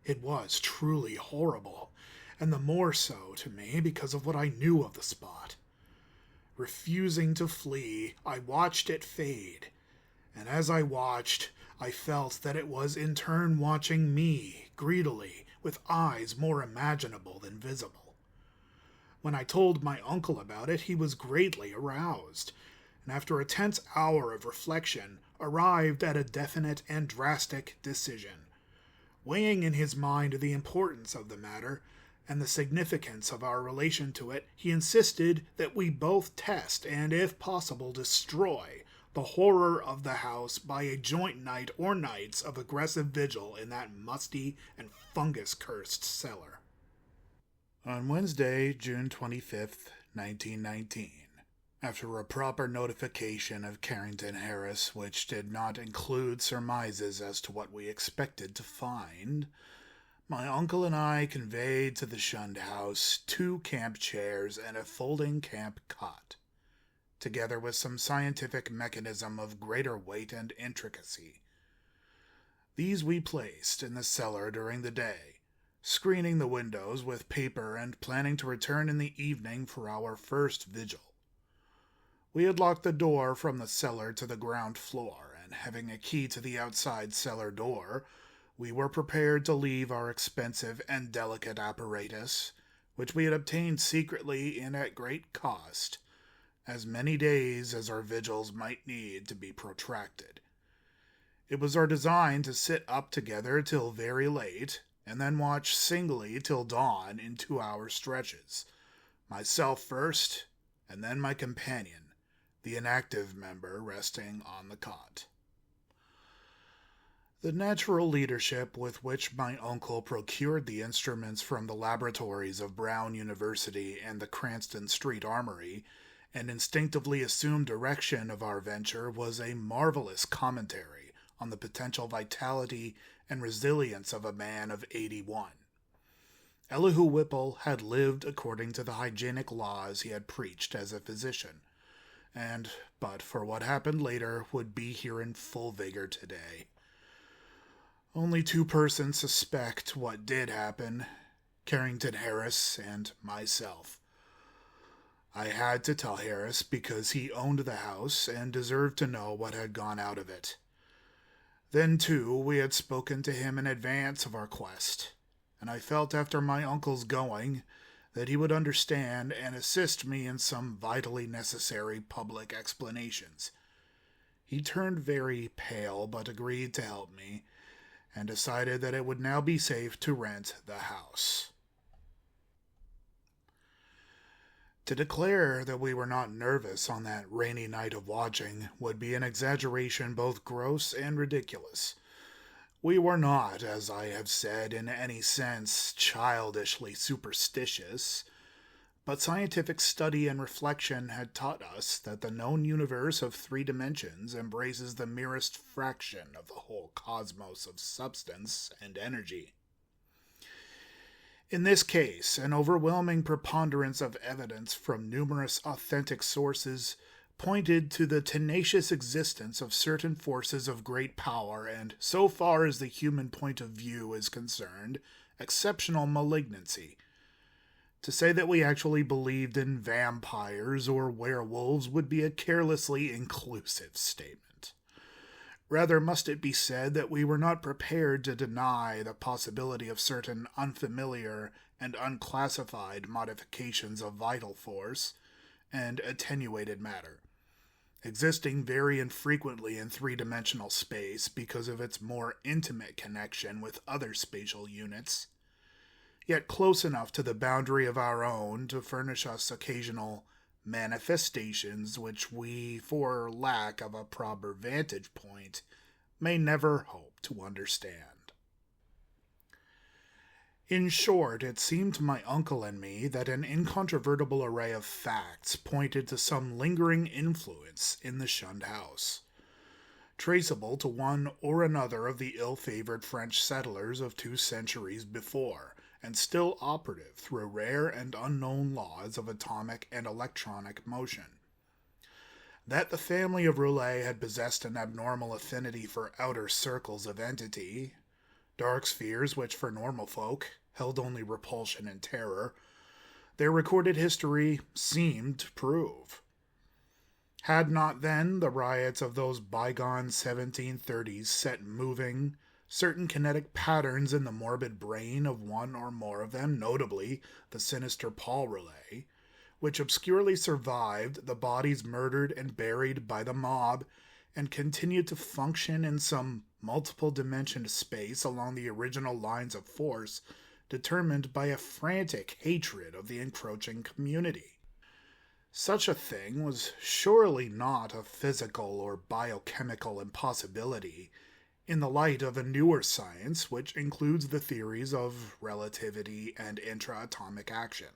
It was truly horrible, and the more so to me because of what I knew of the spot. Refusing to flee, I watched it fade, and as I watched, I felt that it was in turn watching me, greedily, with eyes more imaginable than visible. When I told my uncle about it, he was greatly aroused, and after a tense hour of reflection, arrived at a definite and drastic decision. Weighing in his mind the importance of the matter, and the significance of our relation to it, he insisted that we both test, and if possible destroy, the horror of the house by a joint night or nights of aggressive vigil in that musty and fungus-cursed cellar. On Wednesday, June 25th, 1919, after a proper notification of Carrington Harris, which did not include surmises as to what we expected to find, my uncle and I conveyed to the Shunned House 2 camp chairs and a folding camp cot, together with some scientific mechanism of greater weight and intricacy, These we placed in the cellar during the day, screening the windows with paper and planning to return in the evening for our first vigil. We had locked the door from the cellar to the ground floor, and having a key to the outside cellar door, we were prepared to leave our expensive and delicate apparatus, which we had obtained secretly and at great cost, as many days as our vigils might need to be protracted. It was our design to sit up together till very late, and then watch singly till dawn in 2-hour stretches, myself first, and then my companion, the inactive member resting on the cot. The natural leadership with which my uncle procured the instruments from the laboratories of Brown University and the Cranston Street Armory, and instinctively assumed direction of our venture, was a marvelous commentary on the potential vitality and resilience of a man of 81. Elihu Whipple had lived according to the hygienic laws he had preached as a physician, and, but for what happened later, would be here in full vigor today. Only 2 persons suspect what did happen, Carrington Harris and myself. I had to tell Harris because he owned the house and deserved to know what had gone out of it. Then, too, we had spoken to him in advance of our quest, and I felt after my uncle's going that he would understand and assist me in some vitally necessary public explanations. He turned very pale, but agreed to help me, and decided that it would now be safe to rent the house. To declare that we were not nervous on that rainy night of watching would be an exaggeration both gross and ridiculous. We were not, as I have said, in any sense childishly superstitious, but scientific study and reflection had taught us that the known universe of 3 dimensions embraces the merest fraction of the whole cosmos of substance and energy. In this case, an overwhelming preponderance of evidence from numerous authentic sources pointed to the tenacious existence of certain forces of great power and, so far as the human point of view is concerned, exceptional malignancy. To say that we actually believed in vampires or werewolves would be a carelessly inclusive statement. Rather must it be said that we were not prepared to deny the possibility of certain unfamiliar and unclassified modifications of vital force and attenuated matter, existing very infrequently in 3-dimensional space because of its more intimate connection with other spatial units, yet close enough to the boundary of our own to furnish us occasional manifestations which we, for lack of a proper vantage point, may never hope to understand. In short, it seemed to my uncle and me that an incontrovertible array of facts pointed to some lingering influence in the Shunned house, traceable to one or another of the ill-favored French settlers of 2 centuries before, and still operative through rare and unknown laws of atomic and electronic motion. That the family of Roulet had possessed an abnormal affinity for outer circles of entity, dark spheres which for normal folk held only repulsion and terror, their recorded history seemed to prove. Had not then the riots of those bygone 1730s set moving certain kinetic patterns in the morbid brain of one or more of them, notably the sinister Paul Roulet, which obscurely survived the bodies murdered and buried by the mob and continued to function in some multiple-dimensioned space along the original lines of force determined by a frantic hatred of the encroaching community. Such a thing was surely not a physical or biochemical impossibility, in the light of a newer science which includes the theories of relativity and intra-atomic action.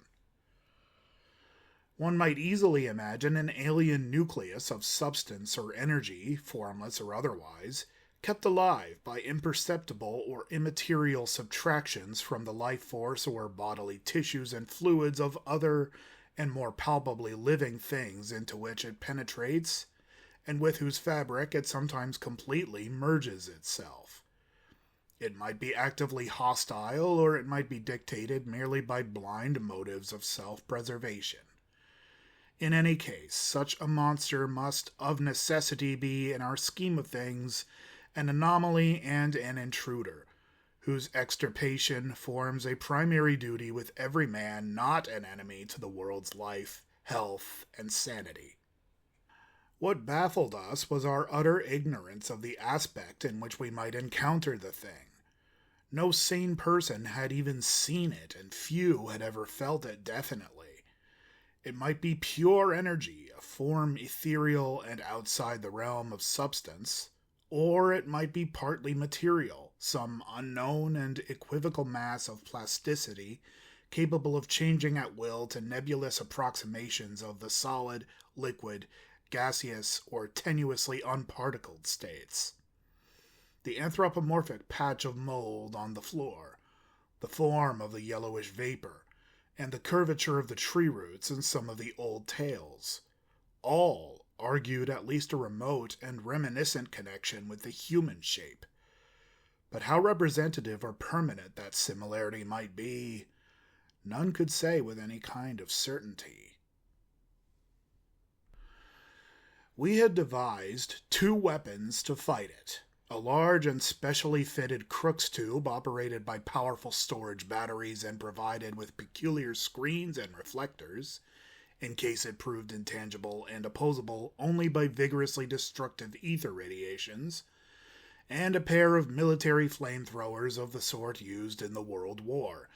One might easily imagine an alien nucleus of substance or energy, formless or otherwise, kept alive by imperceptible or immaterial subtractions from the life force or bodily tissues and fluids of other and more palpably living things into which it penetrates, and with whose fabric it sometimes completely merges itself. It might be actively hostile, or it might be dictated merely by blind motives of self-preservation. In any case, such a monster must of necessity be, in our scheme of things, an anomaly and an intruder, whose extirpation forms a primary duty with every man not an enemy to the world's life, health, and sanity. What baffled us was our utter ignorance of the aspect in which we might encounter the thing. No sane person had even seen it, and few had ever felt it definitely. It might be pure energy, a form ethereal and outside the realm of substance, or it might be partly material, some unknown and equivocal mass of plasticity capable of changing at will to nebulous approximations of the solid, liquid, gaseous, or tenuously unparticled states. The anthropomorphic patch of mold on the floor, the form of the yellowish vapor, and the curvature of the tree roots in some of the old tales, all argued at least a remote and reminiscent connection with the human shape. But how representative or permanent that similarity might be, none could say with any kind of certainty. We had devised 2 weapons to fight it. A large and specially fitted Crookes tube operated by powerful storage batteries and provided with peculiar screens and reflectors, in case it proved intangible and opposable only by vigorously destructive ether radiations, and a pair of military flamethrowers of the sort used in the World War,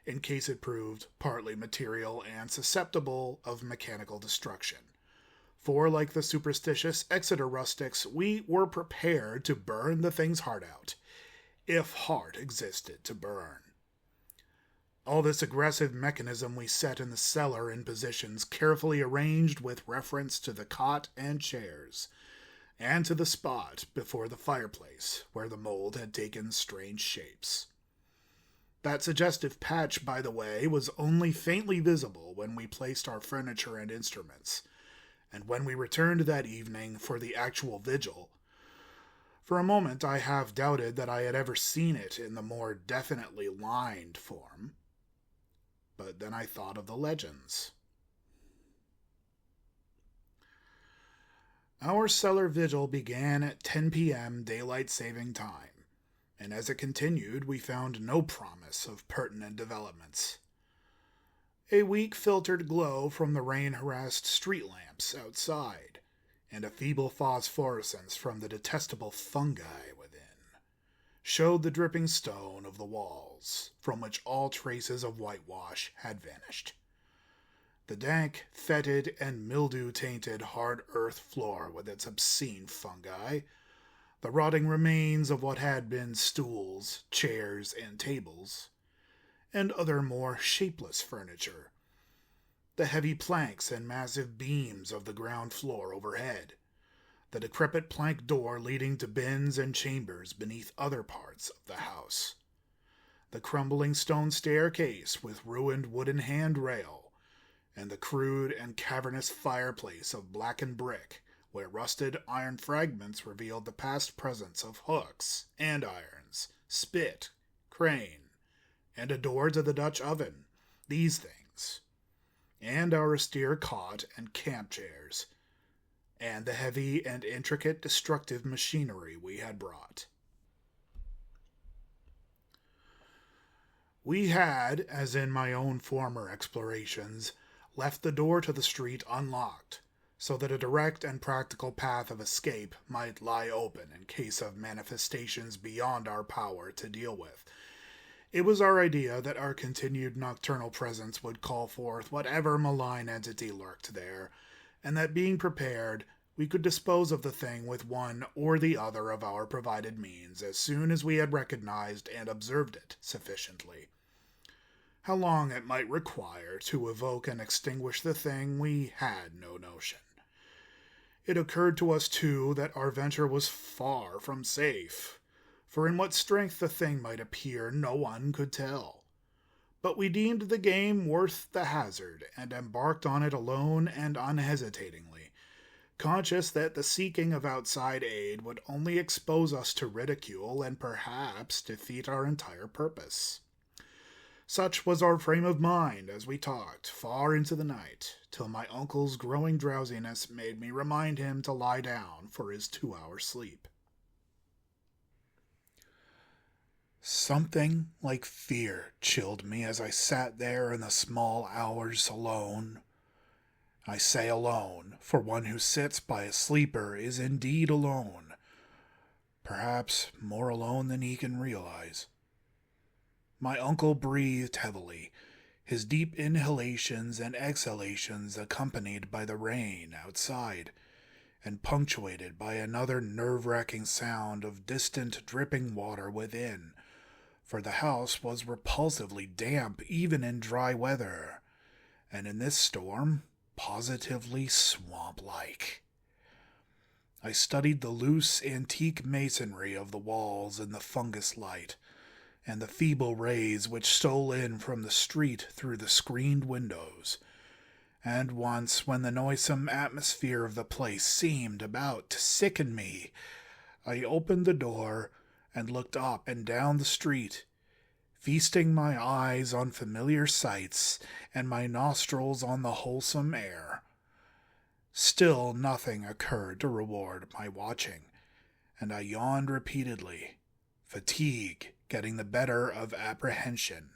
in case it proved partly material and susceptible of mechanical destruction. For, like the superstitious Exeter rustics, we were prepared to burn the thing's heart out, if heart existed to burn. All this aggressive mechanism we set in the cellar in positions carefully arranged with reference to the cot and chairs, and to the spot before the fireplace where the mold had taken strange shapes. That suggestive patch, by the way, was only faintly visible when we placed our furniture and instruments, and when we returned that evening for the actual vigil. For a moment I half doubted that I had ever seen it in the more definitely lined form. But then I thought of the legends. Our cellar vigil began at 10 p.m. daylight saving time, and as it continued we found no promise of pertinent developments. A weak filtered glow from the rain-harassed street lamps outside, and a feeble phosphorescence from the detestable fungi within, showed the dripping stone of the walls, from which all traces of whitewash had vanished. The dank, fetid, and mildew-tainted hard earth floor with its obscene fungi, the rotting remains of what had been stools, chairs, and tables, and other more shapeless furniture, the heavy planks and massive beams of the ground floor overhead, the decrepit plank door leading to bins and chambers beneath other parts of the house, the crumbling stone staircase with ruined wooden handrail, and the crude and cavernous fireplace of blackened brick, where rusted iron fragments revealed the past presence of hooks, andirons, spit, crane, and a door to the Dutch oven, these things, and our austere cot and camp chairs, and the heavy and intricate destructive machinery we had brought. We had, as in my own former explorations, left the door to the street unlocked, so that a direct and practical path of escape might lie open in case of manifestations beyond our power to deal with. It was our idea that our continued nocturnal presence would call forth whatever malign entity lurked there, and that being prepared, we could dispose of the thing with one or the other of our provided means as soon as we had recognized and observed it sufficiently. How long it might require to evoke and extinguish the thing we had no notion. It occurred to us, too, that our venture was far from safe, for in what strength the thing might appear no one could tell. But we deemed the game worth the hazard, and embarked on it alone and unhesitatingly, conscious that the seeking of outside aid would only expose us to ridicule and perhaps defeat our entire purpose. Such was our frame of mind as we talked far into the night, till my uncle's growing drowsiness made me remind him to lie down for his 2-hour sleep. Something like fear chilled me as I sat there in the small hours alone. I say alone, for one who sits by a sleeper is indeed alone, perhaps more alone than he can realize. My uncle breathed heavily, his deep inhalations and exhalations accompanied by the rain outside, and punctuated by another nerve-wracking sound of distant dripping water within, for the house was repulsively damp even in dry weather, and in this storm, positively swamp-like. I studied the loose antique masonry of the walls in the fungus light, and the feeble rays which stole in from the street through the screened windows, and once, when the noisome atmosphere of the place seemed about to sicken me, I opened the door and looked up and down the street, feasting my eyes on familiar sights and my nostrils on the wholesome air. Still nothing occurred to reward my watching, and I yawned repeatedly, fatigue getting the better of apprehension.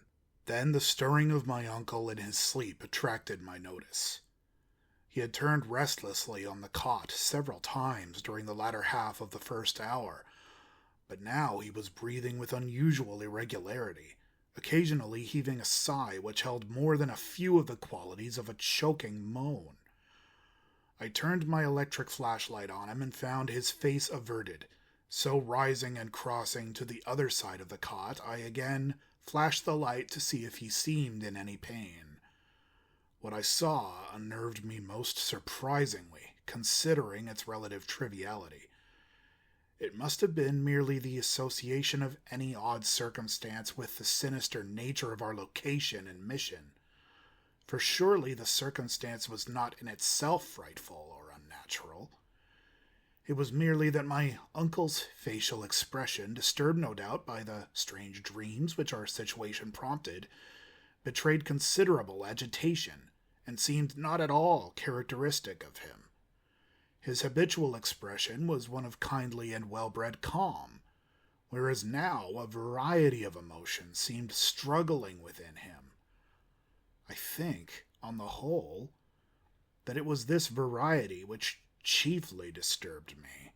Then the stirring of my uncle in his sleep attracted my notice. He had turned restlessly on the cot several times during the latter half of the first hour, but now he was breathing with unusual irregularity, occasionally heaving a sigh which held more than a few of the qualities of a choking moan. I turned my electric flashlight on him and found his face averted, so rising and crossing to the other side of the cot, I again flashed the light to see if he seemed in any pain. What I saw unnerved me most surprisingly, considering its relative triviality. It must have been merely the association of any odd circumstance with the sinister nature of our location and mission, for surely the circumstance was not in itself frightful or unnatural. It was merely that my uncle's facial expression, disturbed no doubt by the strange dreams which our situation prompted, betrayed considerable agitation, and seemed not at all characteristic of him. His habitual expression was one of kindly and well-bred calm, whereas now a variety of emotions seemed struggling within him. I think, on the whole, that it was this variety which chiefly disturbed me.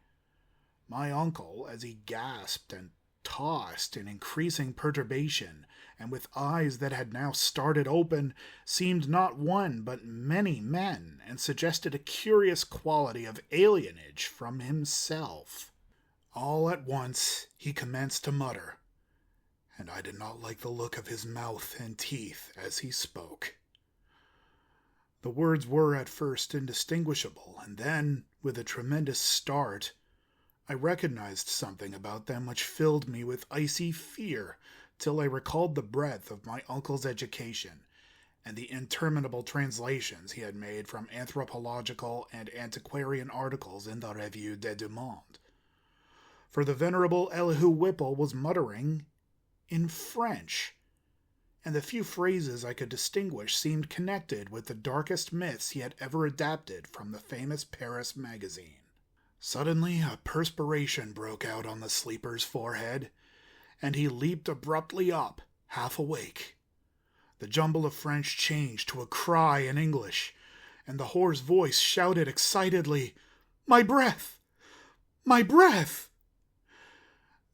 My uncle, as he gasped and tossed in increasing perturbation, and with eyes that had now started open, seemed not one but many men, and suggested a curious quality of alienage from himself. All at once he commenced to mutter, and I did not like the look of his mouth and teeth as he spoke. The words were at first indistinguishable, and then, with a tremendous start, I recognized something about them which filled me with icy fear, till I recalled the breadth of my uncle's education, and the interminable translations he had made from anthropological and antiquarian articles in the Revue des Deux Mondes. For the venerable Elihu Whipple was muttering in French, and the few phrases I could distinguish seemed connected with the darkest myths he had ever adapted from the famous Paris magazine. Suddenly a perspiration broke out on the sleeper's forehead, and he leaped abruptly up, half awake. The jumble of French changed to a cry in English, and the hoarse voice shouted excitedly, "My breath! My breath!"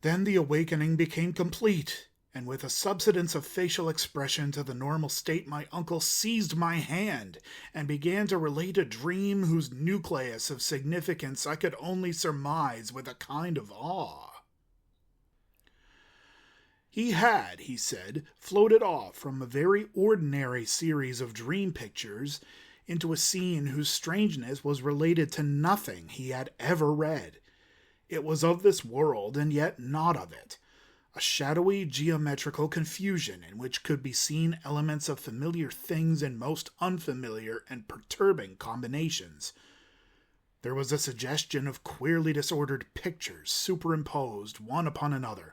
Then the awakening became complete, and with a subsidence of facial expression to the normal state, my uncle seized my hand and began to relate a dream whose nucleus of significance I could only surmise with a kind of awe. He had, he said, floated off from a very ordinary series of dream pictures into a scene whose strangeness was related to nothing he had ever read. It was of this world, and yet not of it. A shadowy geometrical confusion in which could be seen elements of familiar things in most unfamiliar and perturbing combinations. There was a suggestion of queerly disordered pictures superimposed one upon another,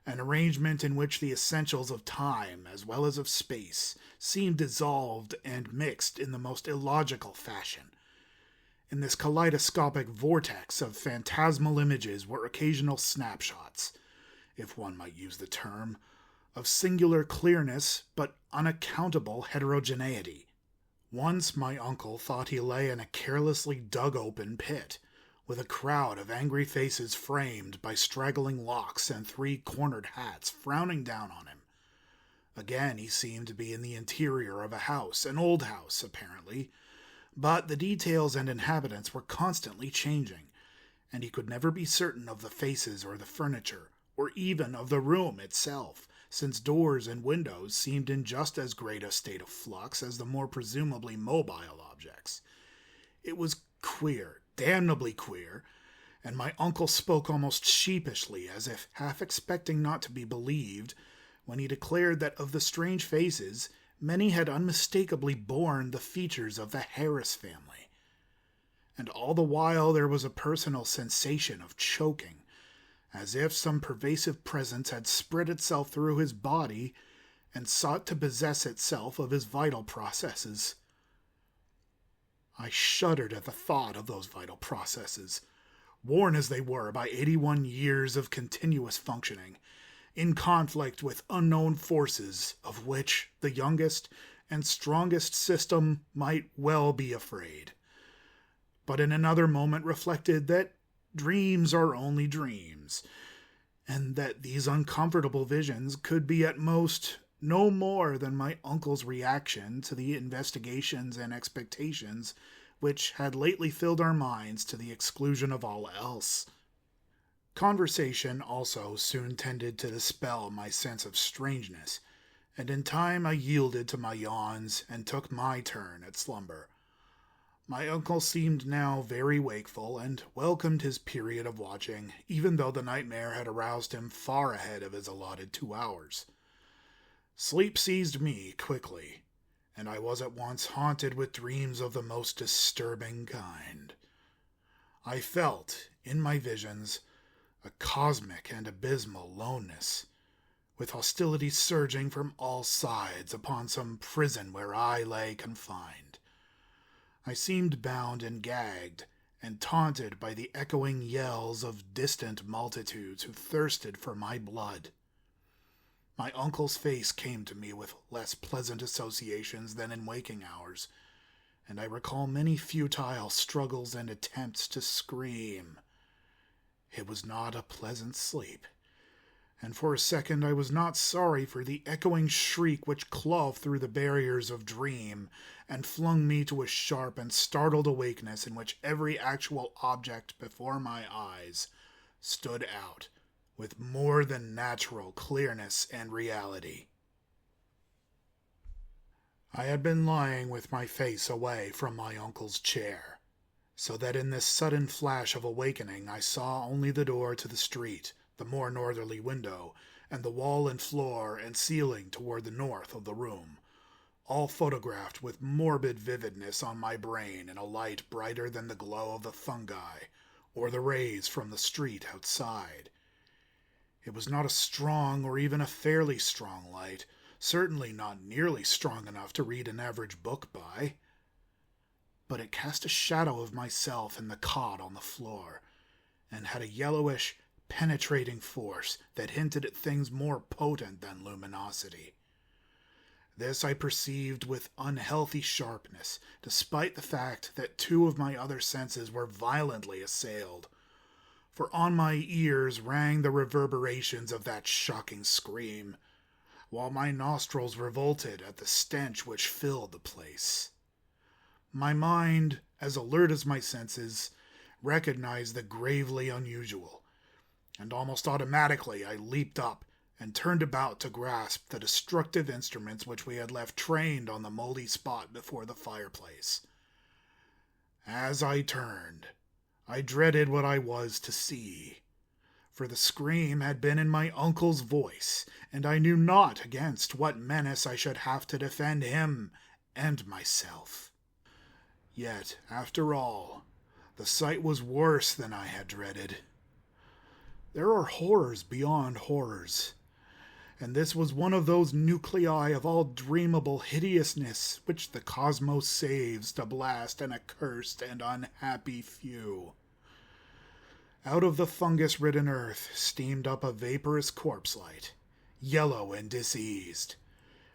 an arrangement in which the essentials of time as well as of space seemed dissolved and mixed in the most illogical fashion. In this kaleidoscopic vortex of phantasmal images were occasional snapshots, if one might use the term, of singular clearness but unaccountable heterogeneity. Once my uncle thought he lay in a carelessly dug-open pit, with a crowd of angry faces framed by straggling locks and three-cornered hats frowning down on him. Again he seemed to be in the interior of a house, an old house, apparently, but the details and inhabitants were constantly changing, and he could never be certain of the faces or the furniture, or even of the room itself, since doors and windows seemed in just as great a state of flux as the more presumably mobile objects. It was queer, damnably queer, and my uncle spoke almost sheepishly, as if half expecting not to be believed, when he declared that of the strange faces, many had unmistakably borne the features of the Harris family. And all the while there was a personal sensation of choking, as if some pervasive presence had spread itself through his body and sought to possess itself of his vital processes. I shuddered at the thought of those vital processes, worn as they were by 81 years of continuous functioning, in conflict with unknown forces of which the youngest and strongest system might well be afraid. But in another moment reflected that dreams are only dreams, and that these uncomfortable visions could be at most no more than my uncle's reaction to the investigations and expectations which had lately filled our minds to the exclusion of all else. Conversation also soon tended to dispel my sense of strangeness, and in time I yielded to my yawns and took my turn at slumber. My uncle seemed now very wakeful, and welcomed his period of watching, even though the nightmare had aroused him far ahead of his allotted 2 hours. Sleep seized me quickly, and I was at once haunted with dreams of the most disturbing kind. I felt, in my visions, a cosmic and abysmal loneness, with hostilities surging from all sides upon some prison where I lay confined. I seemed bound and gagged, and taunted by the echoing yells of distant multitudes who thirsted for my blood. My uncle's face came to me with less pleasant associations than in waking hours, and I recall many futile struggles and attempts to scream. It was not a pleasant sleep, and for a second I was not sorry for the echoing shriek which clove through the barriers of dream and flung me to a sharp and startled awakeness in which every actual object before my eyes stood out with more than natural clearness and reality. I had been lying with my face away from my uncle's chair, so that in this sudden flash of awakening I saw only the door to the street, the more northerly window, and the wall and floor and ceiling toward the north of the room, all photographed with morbid vividness on my brain in a light brighter than the glow of the fungi or the rays from the street outside. It was not a strong or even a fairly strong light, certainly not nearly strong enough to read an average book by, but it cast a shadow of myself in the cot on the floor, and had a yellowish, penetrating force that hinted at things more potent than luminosity. This I perceived with unhealthy sharpness, despite the fact that 2 of my other senses were violently assailed, for on my ears rang the reverberations of that shocking scream, while my nostrils revolted at the stench which filled the place. My mind, as alert as my senses, recognized the gravely unusual, and almost automatically I leaped up and turned about to grasp the destructive instruments which we had left trained on the moldy spot before the fireplace. As I turned, I dreaded what I was to see, for the scream had been in my uncle's voice, and I knew not against what menace I should have to defend him and myself. Yet, after all, The sight was worse than I had dreaded. There are horrors beyond horrors, and this was one of those nuclei of all dreamable hideousness which the cosmos saves to blast an accursed and unhappy few. Out of the fungus-ridden earth steamed up a vaporous corpse-light, yellow and diseased,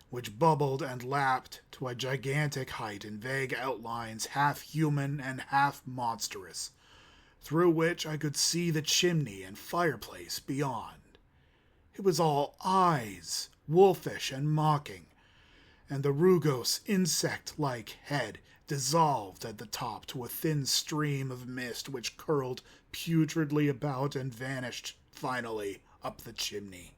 which bubbled and lapped to a gigantic height in vague outlines half human and half monstrous, through which I could see the chimney and fireplace beyond. It was all eyes, wolfish and mocking, and the rugose insect-like head dissolved at the top to a thin stream of mist which curled putridly about and vanished finally up the chimney.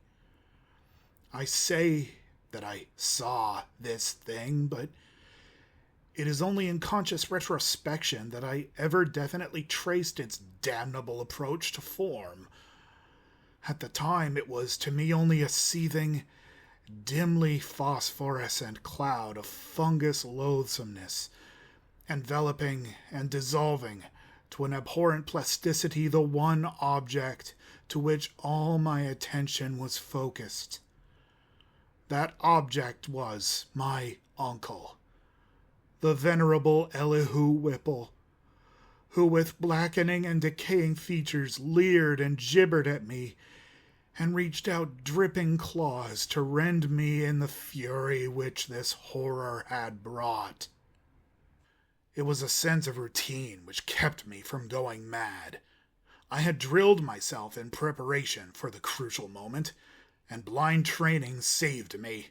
I say that I saw this thing, but it is only in conscious retrospection that I ever definitely traced its damnable approach to form. At the time, it was to me only a seething, dimly phosphorescent cloud of fungus loathsomeness, enveloping and dissolving to an abhorrent plasticity the one object to which all my attention was focused. That object was my uncle, the venerable Elihu Whipple, who with blackening and decaying features leered and gibbered at me, and reached out dripping claws to rend me in the fury which this horror had brought. It was a sense of routine which kept me from going mad. I had drilled myself in preparation for the crucial moment, and blind training saved me.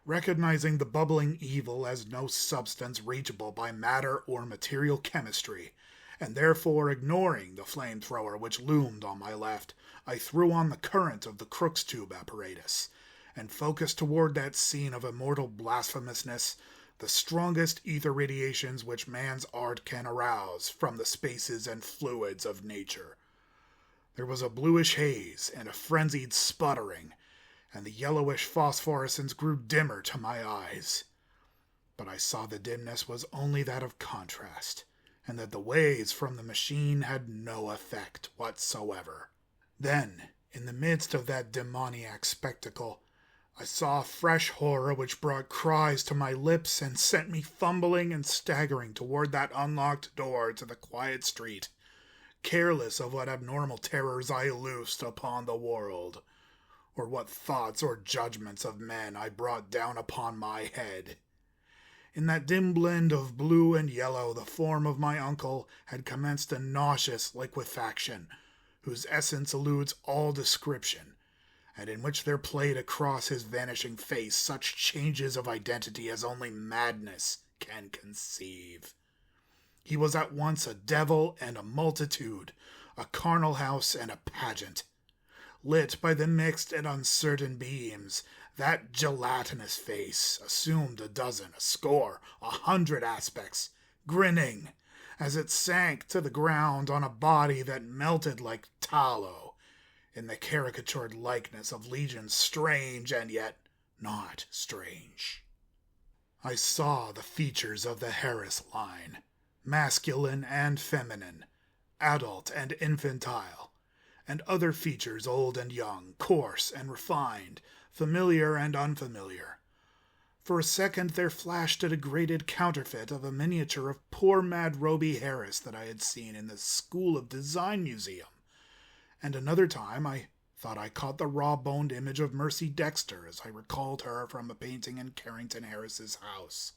Recognizing the bubbling evil as no substance reachable by matter or material chemistry, and therefore ignoring the flamethrower which loomed on my left, I threw on the current of the Crookes tube apparatus, and focused toward that scene of immortal blasphemousness the strongest ether radiations which man's art can arouse from the spaces and fluids of nature. There was a bluish haze and a frenzied sputtering, and the yellowish phosphorescence grew dimmer to my eyes. But I saw the dimness was only that of contrast, and that the waves from the machine had no effect whatsoever. Then, in the midst of that demoniac spectacle, I saw a fresh horror which brought cries to my lips and sent me fumbling and staggering toward that unlocked door to the quiet street, careless of what abnormal terrors I loosed upon the world, or what thoughts or judgments of men I brought down upon my head. In that dim blend of blue and yellow, the form of my uncle had commenced a nauseous liquefaction, whose essence eludes all description, and in which there played across his vanishing face such changes of identity as only madness can conceive. He was at once a devil and a multitude, a charnel house and a pageant. Lit by the mixed and uncertain beams, that gelatinous face assumed a dozen, a score, 100 aspects, grinning, as it sank to the ground on a body that melted like tallow, in the caricatured likeness of legions strange and yet not strange. I saw the features of the Harris line, masculine and feminine, adult and infantile, and other features old and young, coarse and refined, familiar and unfamiliar. For a second there flashed a degraded counterfeit of a miniature of poor mad Roby Harris that I had seen in the School of Design Museum, and another time I thought I caught the raw-boned image of Mercy Dexter as I recalled her from a painting in Carrington Harris's house.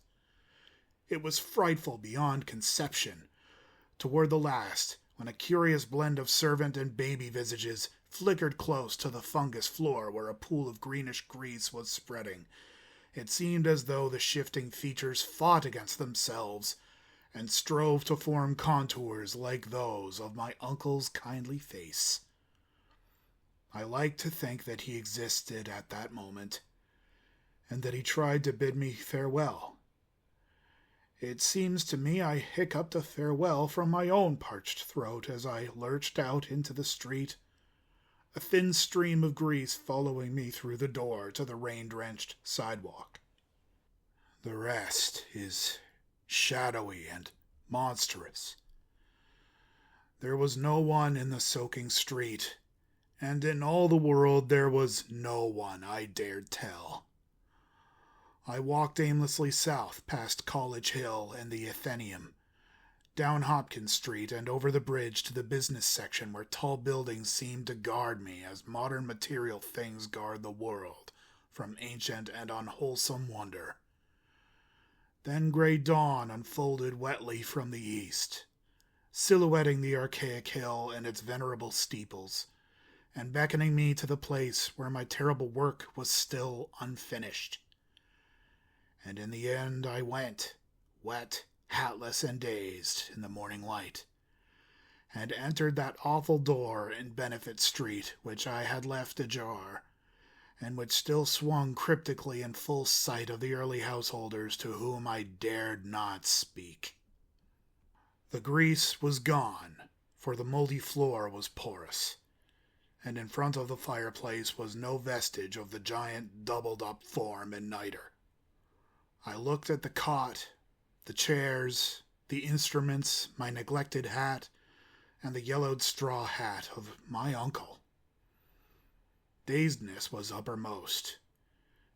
It was frightful beyond conception. Toward the last, when a curious blend of servant and baby visages flickered close to the fungus floor where a pool of greenish grease was spreading, it seemed as though the shifting features fought against themselves and strove to form contours like those of my uncle's kindly face. I like to think that he existed at that moment, and that he tried to bid me farewell. It seems to me I hiccuped a farewell from my own parched throat as I lurched out into the street, a thin stream of grease following me through the door to the rain-drenched sidewalk. The rest is shadowy and monstrous. There was no one in the soaking street, and in all the world there was no one I dared tell. I walked aimlessly south past College Hill and the Athenaeum, down Hopkins Street and over the bridge to the business section where tall buildings seemed to guard me as modern material things guard the world from ancient and unwholesome wonder. Then gray dawn unfolded wetly from the east, silhouetting the archaic hill and its venerable steeples, and beckoning me to the place where my terrible work was still unfinished. And in the end I went, wet, hatless and dazed, in the morning light, and entered that awful door in Benefit Street which I had left ajar, and which still swung cryptically in full sight of the early householders to whom I dared not speak. The grease was gone, for the moldy floor was porous, and in front of the fireplace was no vestige of the giant doubled-up form and niter. I looked at the cot, the chairs, the instruments, my neglected hat, and the yellowed straw hat of my uncle. Dazedness was uppermost,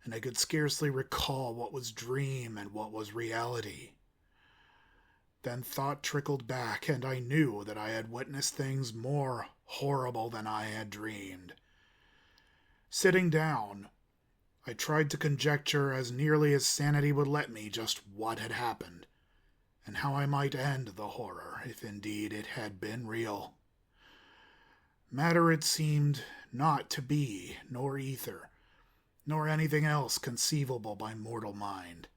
and I could scarcely recall what was dream and what was reality. Then thought trickled back, and I knew that I had witnessed things more horrible than I had dreamed. Sitting down, I tried to conjecture as nearly as sanity would let me just what had happened, and how I might end the horror, if indeed it had been real. Matter it seemed not to be, nor ether, nor anything else conceivable by mortal mind.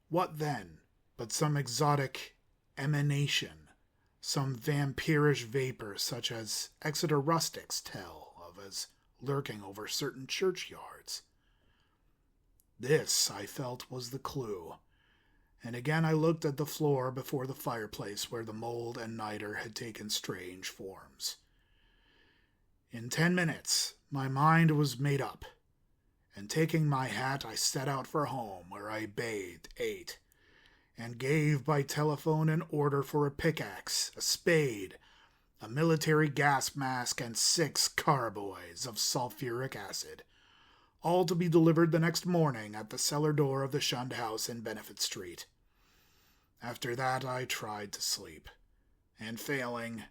What then but some exotic emanation, some vampirish vapor such as Exeter rustics tell of as lurking over certain churchyards? This, I felt, was the clue, and again I looked at the floor before the fireplace where the mold and niter had taken strange forms. In 10 minutes, my mind was made up, and taking my hat, I set out for home, where I bathed, ate, and gave by telephone an order for a pickaxe, a spade, a military gas mask, and 6 carboys of sulfuric acid, all to be delivered the next morning at the cellar door of the Shunned house in Benefit Street. After that I tried to sleep, and failing,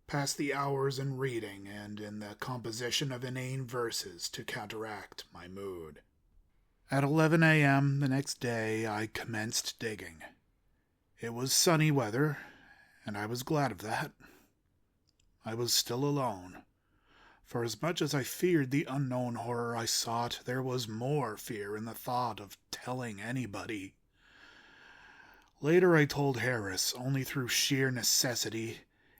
passed the hours in reading and in the composition of inane verses to counteract my mood. At 11 a.m. the next day I commenced digging. It was sunny weather, and I was glad of that. I was still alone, for as much as I feared the unknown horror I sought, there was more fear in the thought of telling anybody. Later I told Harris only through sheer necessity,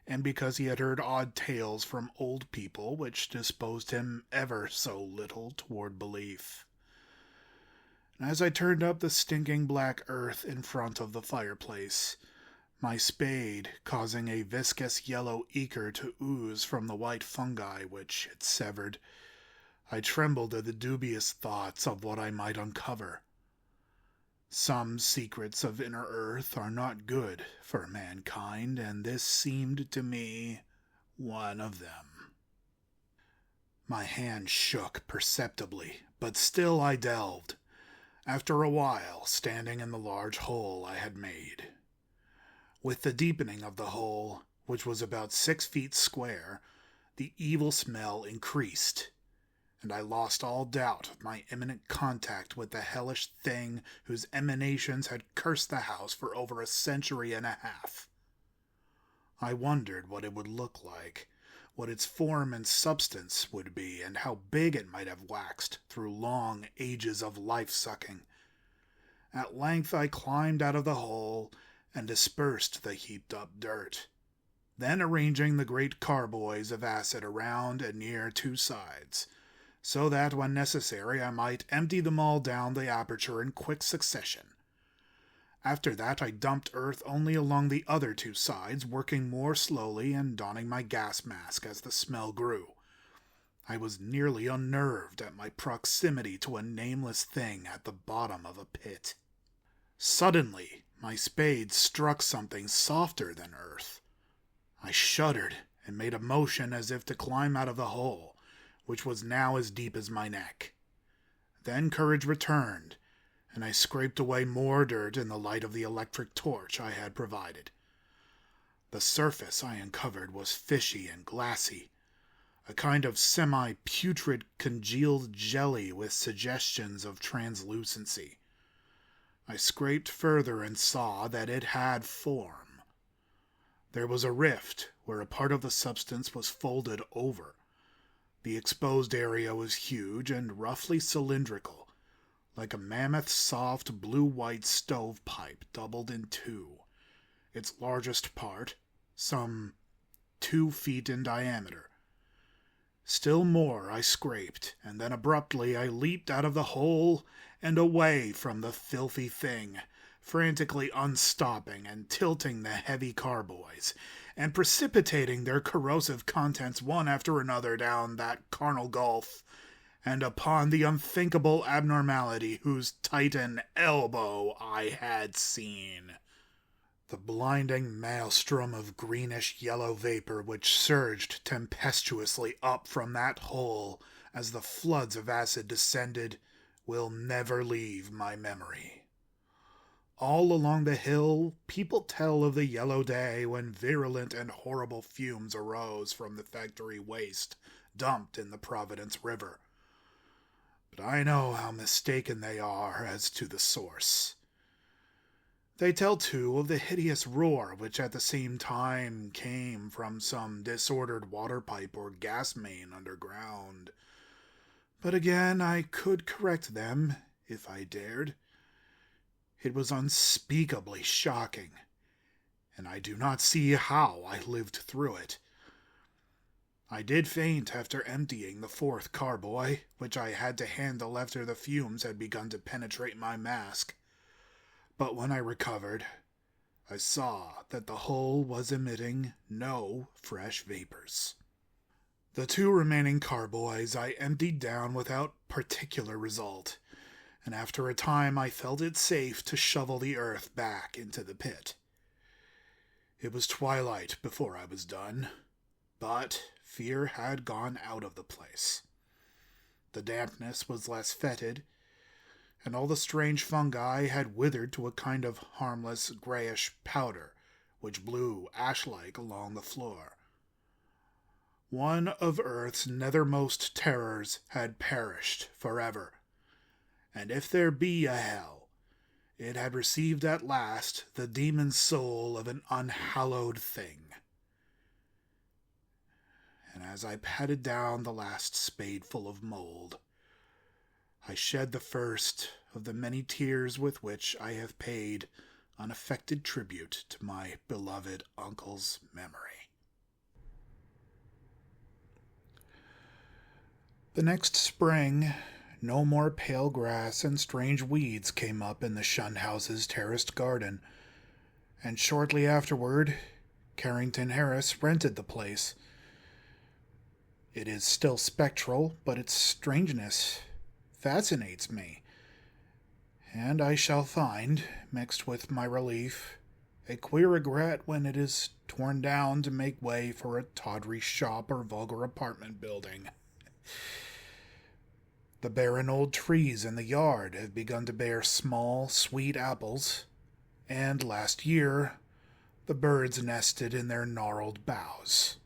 and because he had heard odd tales from old people which disposed him ever so little toward belief. And as I turned up the stinking black earth in front of the fireplace, my spade causing a viscous yellow ichor to ooze from the white fungi which it severed, I trembled at the dubious thoughts of what I might uncover. Some secrets of inner earth are not good for mankind, and this seemed to me one of them. My hand shook perceptibly, but still I delved, after a while standing in the large hole I had made. With the deepening of the hole, which was about 6 feet square, the evil smell increased, and I lost all doubt of my imminent contact with the hellish thing whose emanations had cursed the house for over a century and a half. I wondered what it would look like, what its form and substance would be, and how big it might have waxed through long ages of life-sucking. At length I climbed out of the hole and dispersed the heaped-up dirt, then arranging the great carboys of acid around and near 2 sides, so that when necessary I might empty them all down the aperture in quick succession. After that I dumped earth only along the other 2 sides, working more slowly and donning my gas mask as the smell grew. I was nearly unnerved at my proximity to a nameless thing at the bottom of a pit. Suddenly my spade struck something softer than earth. I shuddered and made a motion as if to climb out of the hole, which was now as deep as my neck. Then courage returned, and I scraped away more dirt in the light of the electric torch I had provided. The surface I uncovered was fishy and glassy, a kind of semi-putrid congealed jelly with suggestions of translucency. I scraped further and saw that it had form. There was a rift where a part of the substance was folded over. The exposed area was huge and roughly cylindrical, like a mammoth soft blue-white stovepipe doubled in two, its largest part some 2 feet in diameter. Still more I scraped, and then abruptly I leaped out of the hole and away from the filthy thing, frantically unstopping and tilting the heavy carboys, and precipitating their corrosive contents one after another down that carnal gulf, and upon the unthinkable abnormality whose titan elbow I had seen. The blinding maelstrom of greenish-yellow vapor which surged tempestuously up from that hole as the floods of acid descended will never leave my memory. All along the hill, people tell of the yellow day when virulent and horrible fumes arose from the factory waste dumped in the Providence River. But I know how mistaken they are as to the source. They tell, too, of the hideous roar which at the same time came from some disordered water pipe or gas main underground. But again, I could correct them, if I dared. It was unspeakably shocking, and I do not see how I lived through it. I did faint after emptying the 4th carboy, which I had to handle after the fumes had begun to penetrate my mask. But when I recovered, I saw that the hole was emitting no fresh vapors. The 2 remaining carboys I emptied down without particular result, and after a time I felt it safe to shovel the earth back into the pit. It was twilight before I was done, but fear had gone out of the place. The dampness was less fetid, and all the strange fungi had withered to a kind of harmless grayish powder, which blew ash-like along the floor. One of Earth's nethermost terrors had perished forever, and if there be a hell, it had received at last the demon soul of an unhallowed thing. And as I patted down the last spadeful of mold, I shed the first of the many tears with which I have paid unaffected tribute to my beloved uncle's memory. The next spring, no more pale grass and strange weeds came up in the Shunned house's terraced garden, and shortly afterward, Carrington Harris rented the place. It is still spectral, but its strangeness fascinates me, and I shall find, mixed with my relief, a queer regret when it is torn down to make way for a tawdry shop or vulgar apartment building. The barren old trees in the yard have begun to bear small, sweet apples, and last year the birds nested in their gnarled boughs.